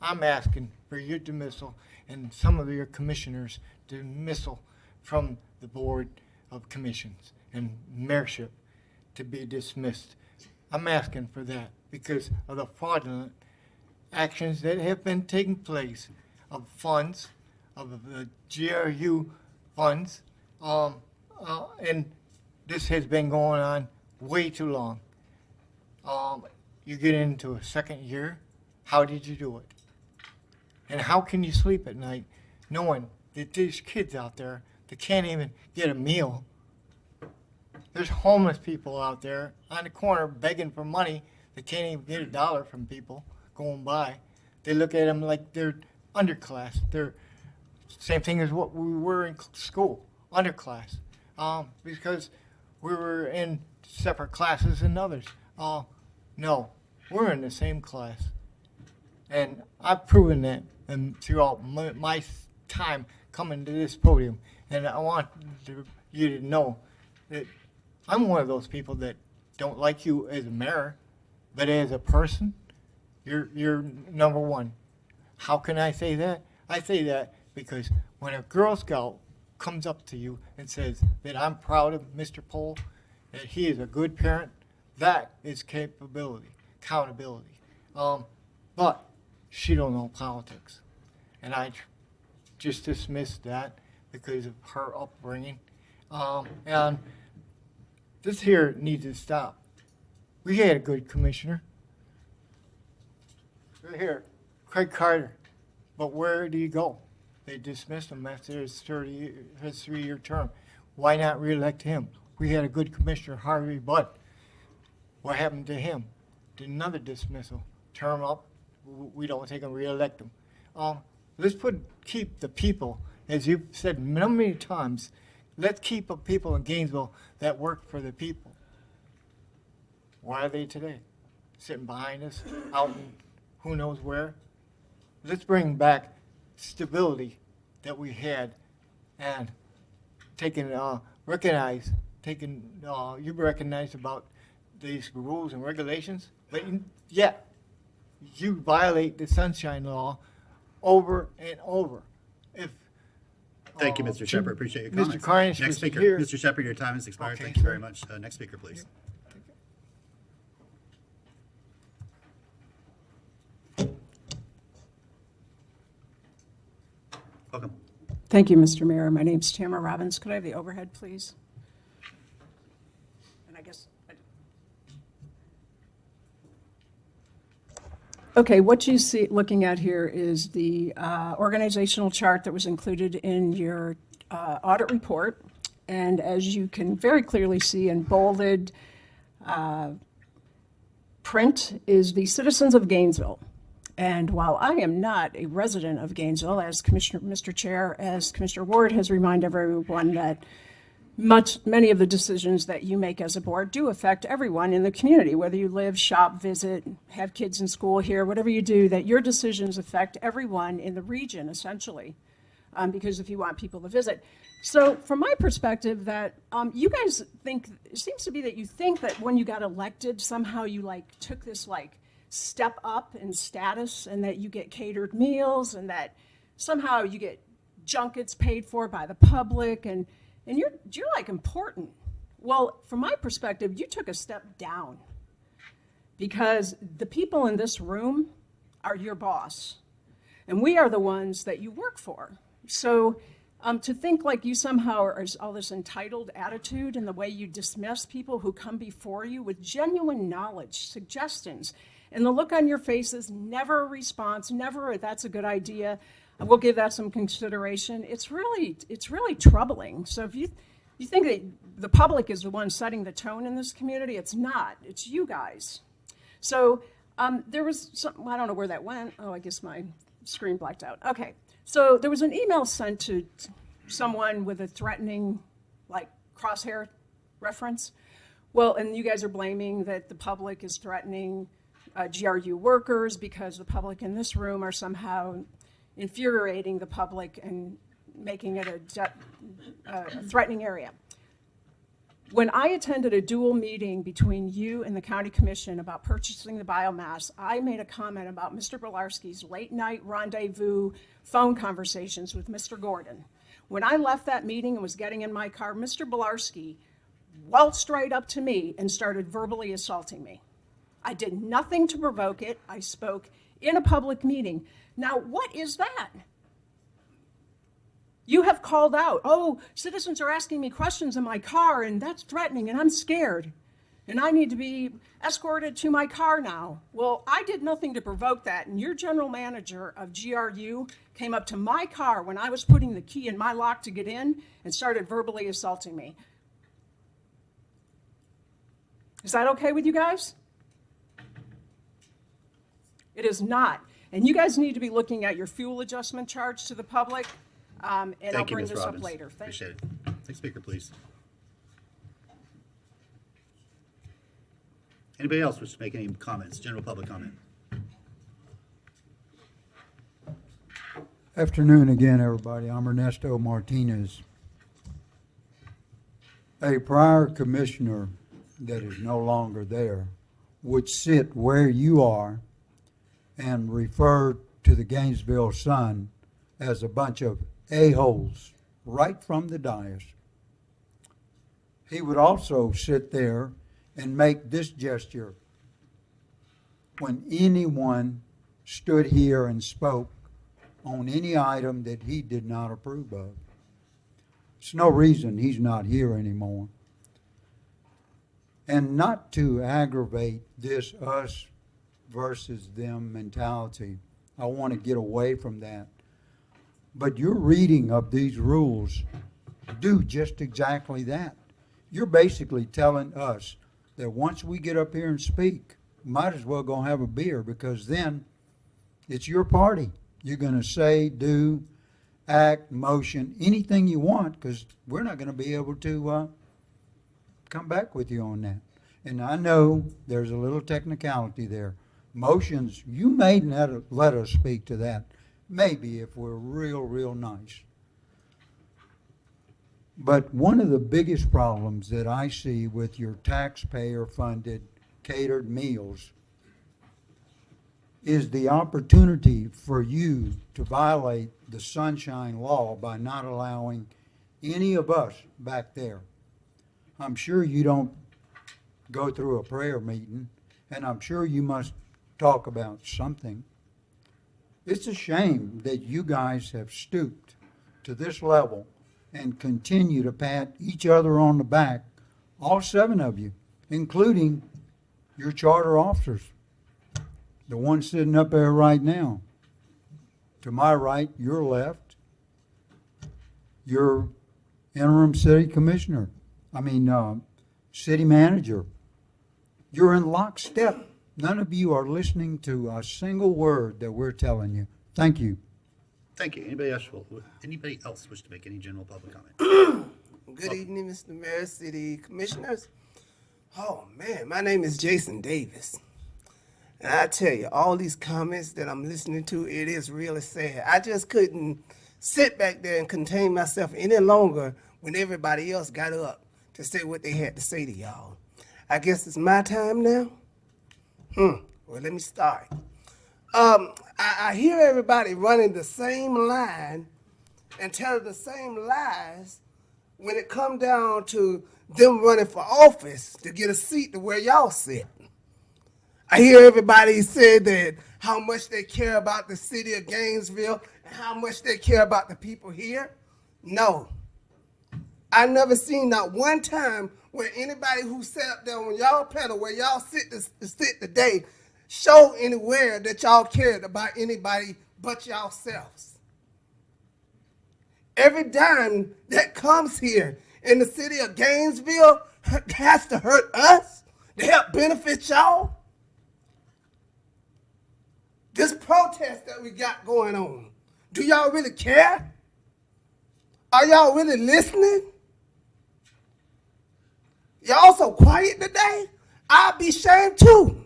I'm asking for your dismissal and some of your commissioners' dismissal from the Board of Commissions and mayorship to be dismissed. I'm asking for that because of the fraudulent actions that have been taking place of funds, of the GRU funds, and this has been going on way too long. You get into a second year, how did you do it? And how can you sleep at night knowing that there's kids out there that can't even get a meal? There's homeless people out there on the corner begging for money that can't even get $1 from people going by. They look at them like they're underclass. They're same thing as what we were in school, underclass, because we were in separate classes than others. No, we're in the same class. And I've proven that throughout my time coming to this podium. And I want you to know that I'm one of those people that don't like you as a mayor, but as a person, you're number one. How can I say that? I say that because when a Girl Scout comes up to you and says that I'm proud of Mr. Pohl, that he is a good parent, that is capability, accountability. But she don't know politics. And I just dismissed that because of her upbringing. And this here needs to stop. We had a good commissioner. Right here, Craig Carter. But where did he go? They dismissed him after his 3-year term. Why not reelect him? We had a good commissioner, Harvey Budd. What happened to him? Did another dismissal. Term up, we don't take him, reelect him. Let's keep the people, as you've said many times, let's keep the people in Gainesville that work for the people. Why are they today? Sitting behind us, out in who knows where? Let's bring back stability that we had and you recognize about these rules and regulations, but yet you violate the Sunshine Law over and over. Thank you, Mr. Shepard. Appreciate your comments. Mr. Carnish Next was speaker. here. Mr. Shepard, your time has expired. Okay, Thank you sir. very much. Next speaker, please. Welcome. Thank you, Mr. Mayor. My name's Tamara Robbins. Could I have the overhead, please? And I guess. Okay, what you see looking at here is the organizational chart that was included in your audit report. And as you can very clearly see in bolded print is the citizens of Gainesville. And while I am not a resident of Gainesville, as Mr. Chair, as Commissioner Ward has reminded everyone that many of the decisions that you make as a board do affect everyone in the community, whether you live, shop, visit, have kids in school here, whatever you do, that your decisions affect everyone in the region, essentially, because if you want people to visit. So from my perspective, that you guys think, it seems to be that you think that when you got elected, somehow you took this step up in status and that you get catered meals and that somehow you get junkets paid for by the public and you're important. Well, from my perspective, you took a step down because the people in this room are your boss and we are the ones that you work for. So to think like you somehow are all this entitled attitude and the way you dismiss people who come before you with genuine knowledge, suggestions, and the look on your face is never a response, never a, that's a good idea. We'll give that some consideration. It's really troubling. So if you think that the public is the one setting the tone in this community, it's not. It's you guys. So there was some, I don't know where that went. Oh, I guess my screen blacked out. Okay. So there was an email sent to someone with a threatening, like, crosshair reference. Well, and you guys are blaming that the public is threatening GRU workers because the public in this room are somehow infuriating the public and making it a threatening area. When I attended a dual meeting between you and the county commission about purchasing the biomass, I made a comment about Mr. Bilarski's late night rendezvous phone conversations with Mr. Gordon. When I left that meeting and was getting in my car, Mr. Bilarski waltzed right up to me and started verbally assaulting me. I did nothing to provoke it. I spoke in a public meeting. Now, what is that? You have called out, oh, citizens are asking me questions in my car, and that's threatening, and I'm scared, and I need to be escorted to my car now. Well, I did nothing to provoke that, and your general manager of GRU came up to my car when I was putting the key in my lock to get in and started verbally assaulting me. Is that okay with you guys? It is not. And you guys need to be looking at your fuel adjustment charge to the public. And I'll Thank you, bring Ms. this up Robbins. later. Appreciate it. Next speaker, please. Anybody else wish to make any comments, general public comment? Afternoon again, everybody. I'm Ernesto Martinez. A prior commissioner that is no longer there would sit where you are and refer to the Gainesville Sun as a bunch of a-holes right from the dais. He would also sit there and make this gesture when anyone stood here and spoke on any item that he did not approve of. There's no reason he's not here anymore. And not to aggravate this us versus them mentality, I want to get away from that. But your reading of these rules do just exactly that. You're basically telling us that once we get up here and speak, might as well go have a beer, because then it's your party. You're going to say, do, act, motion, anything you want, because we're not going to be able to come back with you on that. And I know there's a little technicality there. Motions, you may not let us speak to that. Maybe if we're real nice. But one of the biggest problems that I see with your taxpayer-funded catered meals is the opportunity for you to violate the sunshine law by not allowing any of us back there. I'm sure you don't go through a prayer meeting, and I'm sure you must talk about something. It's a shame that you guys have stooped to this level and continue to pat each other on the back, all 7 of you, including your charter officers, the one sitting up there right now. To my right, your left, your interim city commissioner, city manager. You're in lockstep. None of you are listening to a single word that we're telling you. Thank you. Thank you. Anybody else wish to make any general public comment? Good evening, Mr. Mayor, City Commissioners. Oh, man, my name is Jason Davis. And I tell you, all these comments that I'm listening to, it is really sad. I just couldn't sit back there and contain myself any longer when everybody else got up to say what they had to say to y'all. I guess it's my time now? Well, let me start. I hear everybody running the same line and telling the same lies when it come down to them running for office to get a seat to where y'all sit. I hear everybody say that how much they care about the city of Gainesville and how much they care about the people here. No. I never seen not one time where anybody who sat up there on y'all panel where y'all sit today show anywhere that y'all cared about anybody but yourselves. Every dime that comes here in the city of Gainesville has to hurt us to help benefit y'all. This protest that we got going on, Do y'all really care? Are y'all really listening? Y'all so quiet today? I'll be ashamed too.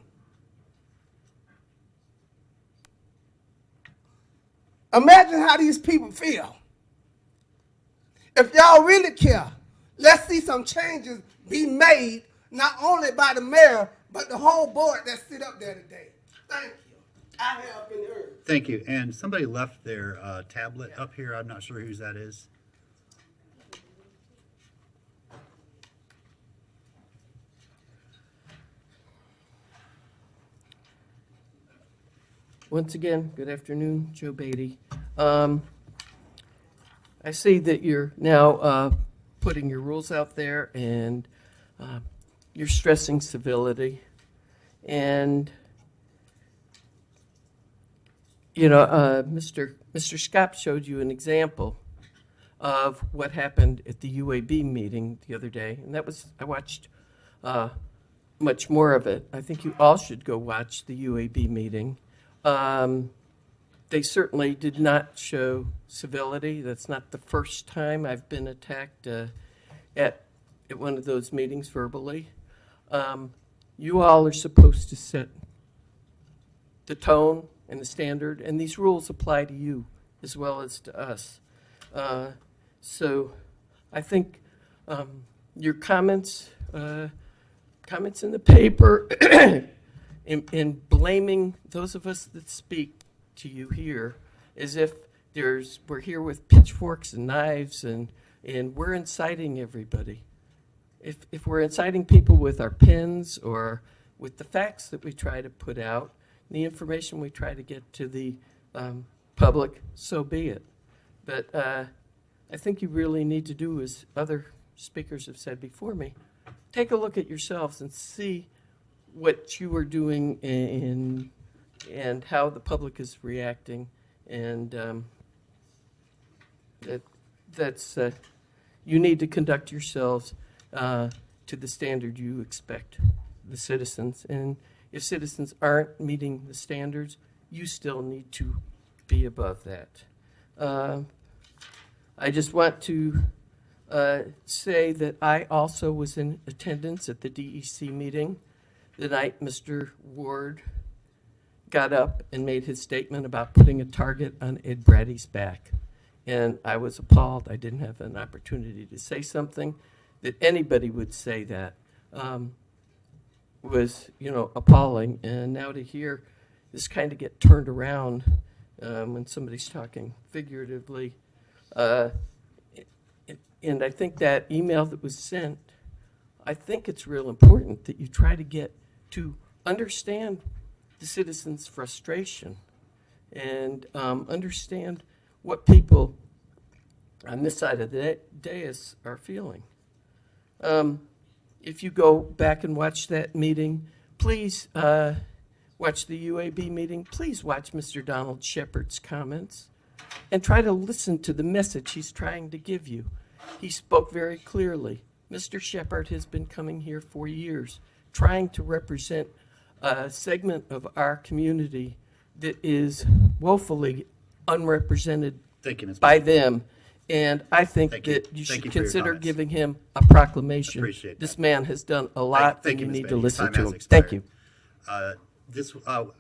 Imagine how these people feel. If y'all really care, let's see some changes be made, not only by the mayor, but the whole board that sit up there today. Thank you. I have been heard. Thank you. And somebody left their tablet up here. I'm not sure whose that is. Once again, good afternoon, Joe Beatty. I see that you're now putting your rules out there, and you're stressing civility. And, you know, Mr. Scott showed you an example of what happened at the UAB meeting the other day, and that was, I watched much more of it. I think you all should go watch the UAB meeting. They certainly did not show civility. That's not the first time I've been attacked at one of those meetings verbally. You all are supposed to set the tone and the standard, and these rules apply to you as well as to us. So I think your comments in the paper in blaming those of us that speak to you here as if we're here with pitchforks and knives and we're inciting everybody. If we're inciting people with our pens or with the facts that we try to put out, the information we try to get to the public, so be it. But I think you really need to do, as other speakers have said before me, take a look at yourselves and see what you are doing and how the public is reacting, and that's you need to conduct yourselves to the standard you expect the citizens. And if citizens aren't meeting the standards, you still need to be above that. I just want to say that I also was in attendance at the DEC meeting the night Mr. Ward got up and made his statement about putting a target on Ed Brady's back. And I was appalled. I didn't have an opportunity to say something. That anybody would say that was, appalling. And now to hear this kind of get turned around when somebody's talking figuratively. And I think that email that was sent, I think it's real important that you try to get to understand the citizens' frustration and understand what people on this side of the dais are feeling. If you go back and watch that meeting, please watch the UAB meeting. Please watch Mr. Donald Shepard's comments and try to listen to the message he's trying to give you. He spoke very clearly. Mr. Shepard has been coming here for years, trying to represent a segment of our community that is woefully unrepresented by them. And I think that you should consider giving him a proclamation. Appreciate that. This man has done a lot, Thank and you Ms. need to Beatty. Your listen time to has him. expired. Thank you.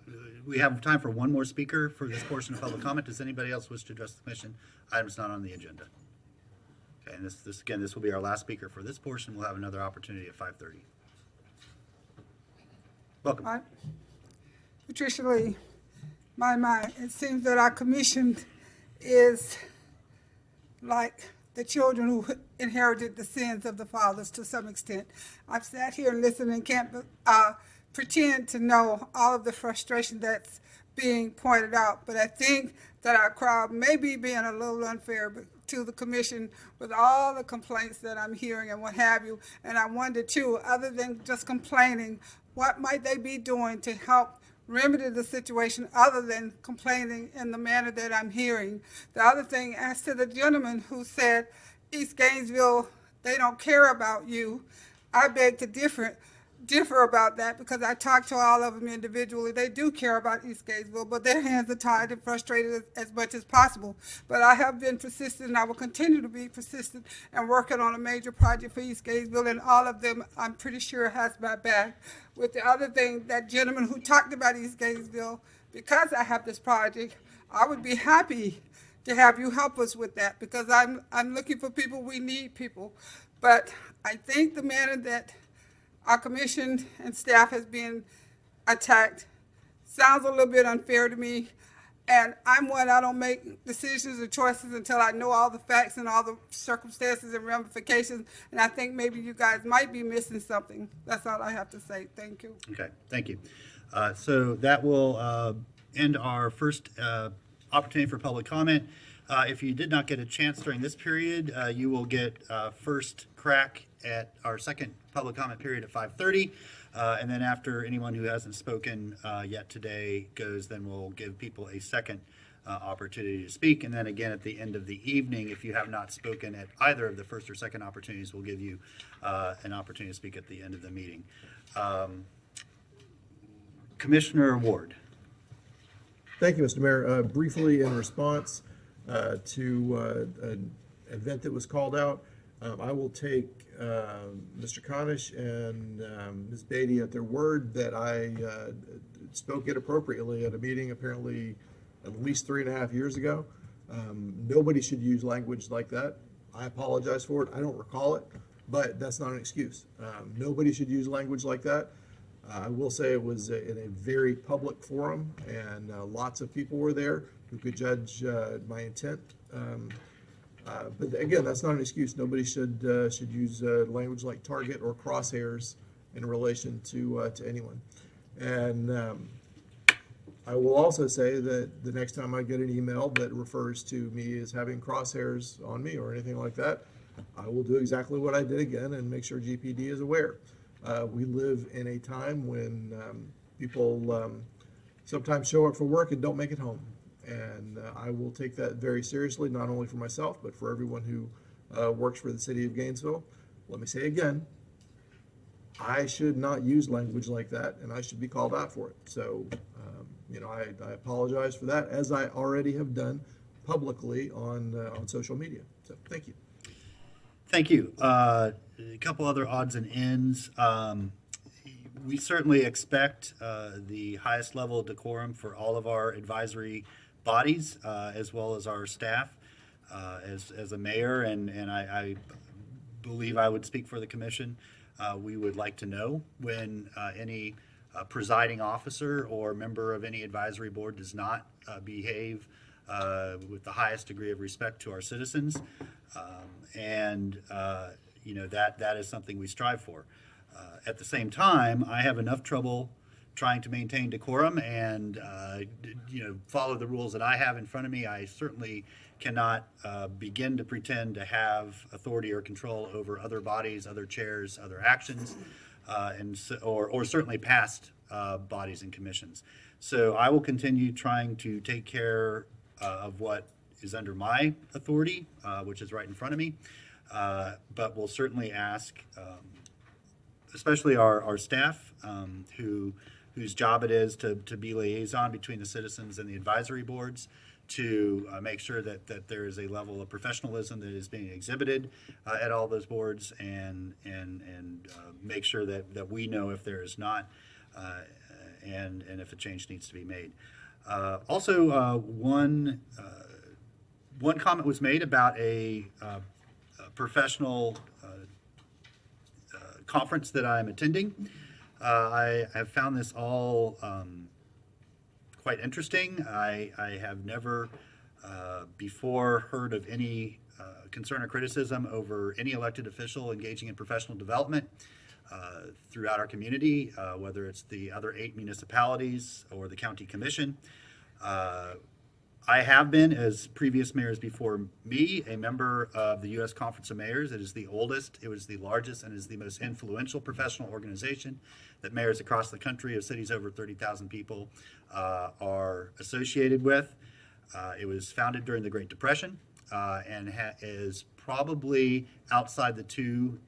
We have time for one more speaker for this portion of public comment. Does anybody else wish to address the commission? Item's not on the agenda. Okay, and this will be our last speaker for this portion. We'll have another opportunity at 5:30. Welcome. Hi. Patricia Lee. It seems that our commission is like the children who inherited the sins of the fathers to some extent. I've sat here and listened and can't pretend to know all of the frustration that's being pointed out, but I think that our crowd may be being a little unfair to the commission with all the complaints that I'm hearing and what have you. And I wonder too, other than just complaining, what might they be doing to help remedy the situation other than complaining in the manner that I'm hearing? The other thing, as to the gentleman who said East Gainesville, they don't care about you, I beg to differ. differ about that because I talked to all of them individually. They do care about East Gainesville, but their hands are tied and frustrated as much as possible. But I have been persistent, and I will continue to be persistent and working on a major project for East Gainesville, and all of them, I'm pretty sure, has my back. With the other thing, that gentleman who talked about East Gainesville, because I have this project, I would be happy to have you help us with that because I'm looking for people. We need people. But I think the manner that our commission and staff has been attacked sounds a little bit unfair to me. And I'm one, I don't make decisions or choices until I know all the facts and all the circumstances and ramifications. And I think maybe you guys might be missing something. That's all I have to say. Thank you. Okay, thank you. So that will end our first opportunity for public comment. If you did not get a chance during this period, you will get first crack at our second public comment period at 5:30. And then after anyone who hasn't spoken yet today goes, then we'll give people a second opportunity to speak. And then again at the end of the evening, if you have not spoken at either of the first or second opportunities, we'll give you an opportunity to speak at the end of the meeting. Commissioner Ward. Thank you, Mr. Mayor. Briefly, in response to an event that was called out, I will take Mr. Conish and Ms. Beatty at their word that I spoke inappropriately at a meeting apparently at least 3.5 years ago. Nobody should use language like that. I apologize for it. I don't recall it, but that's not an excuse. Nobody should use language like that. I will say it was in a very public forum, and lots of people were there who could judge my intent. But again, that's not an excuse. Nobody should use language like target or crosshairs in relation to anyone. And I will also say that the next time I get an email that refers to me as having crosshairs on me or anything like that, I will do exactly what I did again and make sure GPD is aware. We live in a time when people sometimes show up for work and don't make it home. And I will take that very seriously, not only for myself, but for everyone who works for the city of Gainesville. Let me say again, I should not use language like that, and I should be called out for it. So, I apologize for that, as I already have done publicly on social media. So, thank you. Thank you. A couple other odds and ends. We certainly expect the highest level of decorum for all of our advisory bodies, as well as our staff. As a mayor, and I believe I would speak for the commission, we would like to know when any presiding officer or member of any advisory board does not behave with the highest degree of respect to our citizens. That is something we strive for. At the same time, I have enough trouble trying to maintain decorum and follow the rules that I have in front of me. I certainly cannot begin to pretend to have authority or control over other bodies, other chairs, other actions, or certainly past bodies and commissions. So I will continue trying to take care of what is under my authority, which is right in front of me, but we'll certainly ask, especially our staff, whose job it is to be liaison between the citizens and the advisory boards, to make sure that there is a level of professionalism that is being exhibited at all those boards, and make sure that we know if there is not, and if a change needs to be made. Also, one comment was made about a professional conference that I'm attending. I have found this all quite interesting. I have never before heard of any concern or criticism over any elected official engaging in professional development throughout our community, whether it's the other 8 municipalities or the county commission. I have been, as previous mayors before me, a member of the U.S. Conference of Mayors. It is the oldest, it was the largest, and is the most influential professional organization that mayors across the country of cities over 30,000 people are associated with. It was founded during the Great Depression and is probably, outside the two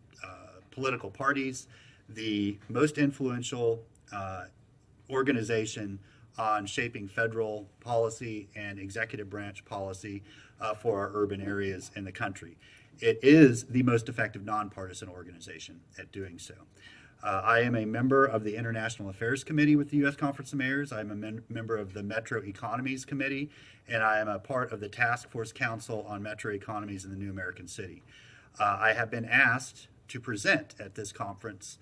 political parties, the most influential organization on shaping federal policy and executive branch policy for our urban areas in the country. It is the most effective nonpartisan organization at doing so. I am a member of the International Affairs Committee with the U.S. Conference of Mayors. I'm a member of the Metro Economies Committee, and I am a part of the Task Force Council on Metro Economies in the New American City. I have been asked to present at this conference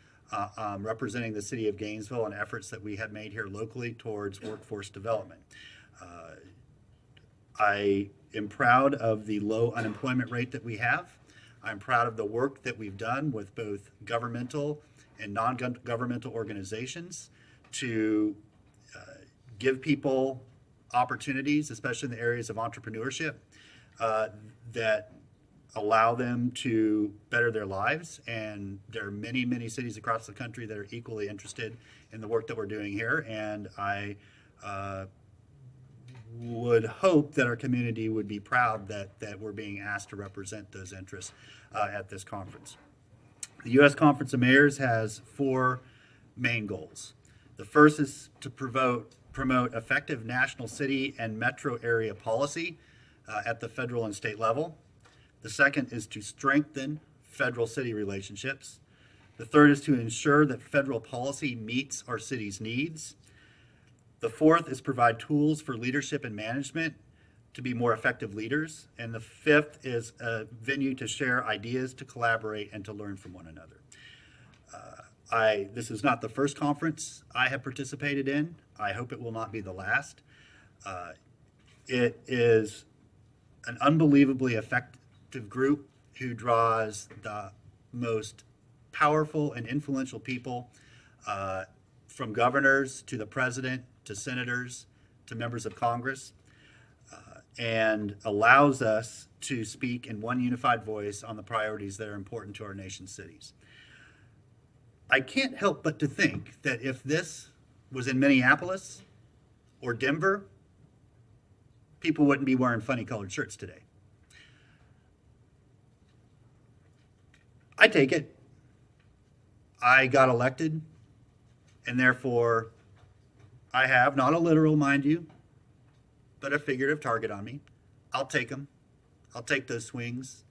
representing the city of Gainesville and efforts that we have made here locally towards workforce development. I am proud of the low unemployment rate that we have. I'm proud of the work that we've done with both governmental and non-governmental organizations to give people opportunities, especially in the areas of entrepreneurship, that allow them to better their lives. And there are many, many cities across the country that are equally interested in the work that we're doing here. And I would hope that our community would be proud that we're being asked to represent those interests at this conference. The U.S. Conference of Mayors has 4 main goals. The first is to promote effective national city and metro area policy at the federal and state level. The second is to strengthen federal-city relationships. The third is to ensure that federal policy meets our city's needs. The fourth is provide tools for leadership and management to be more effective leaders. And the fifth is a venue to share ideas, to collaborate, and to learn from one another. This is not the first conference I have participated in. I hope it will not be the last. It is an unbelievably effective group who draws the most powerful and influential people, from governors to the president to senators to members of Congress, and allows us to speak in one unified voice on the priorities that are important to our nation's cities. I can't help but to think that if this was in Minneapolis or Denver, people wouldn't be wearing funny colored shirts today. I take it. I got elected, and therefore I have, not a literal, mind you, but a figurative target on me. I'll take them. I'll take those swings.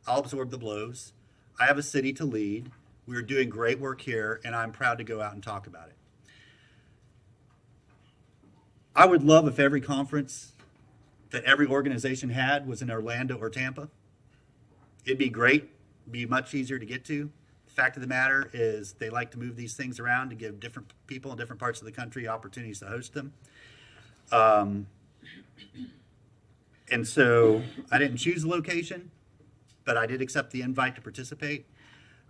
I'll absorb the blows. I have a city to lead. We're doing great work here, and I'm proud to go out and talk about it. I would love if every conference that every organization had was in Orlando or Tampa. It'd be great. It'd be much easier to get to. The fact of the matter is they like to move these things around to give different people in different parts of the country opportunities to host them. And so I didn't choose the location, but I did accept the invite to participate.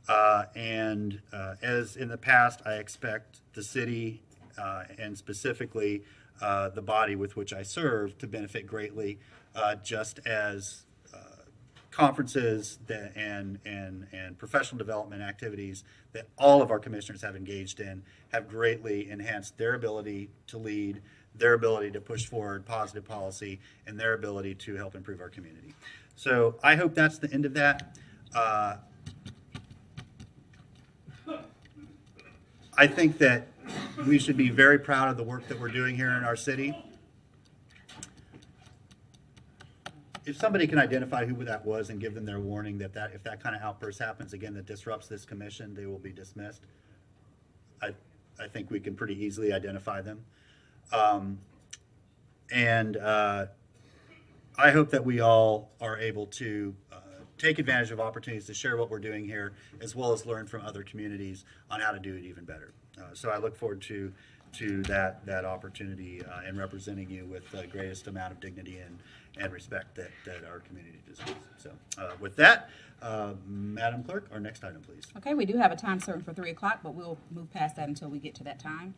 And as in the past, I expect the city and specifically the body with which I serve to benefit greatly, just as conferences and professional development activities that all of our commissioners have engaged in have greatly enhanced their ability to lead, their ability to push forward positive policy, and their ability to help improve our community. So I hope that's the end of that. I think that we should be very proud of the work that we're doing here in our city. If somebody can identify who that was and give them their warning that if that kind of outburst happens again that disrupts this commission, they will be dismissed. I think we can pretty easily identify them. And I hope that we all are able to take advantage of opportunities to share what we're doing here, as well as learn from other communities on how to do it even better. So I look forward to that opportunity and representing you with the greatest amount of dignity and respect that our community deserves. So with that, Madam Clerk, our next item, please. Okay, we do have a time certain for 3 o'clock, but we'll move past that until we get to that time.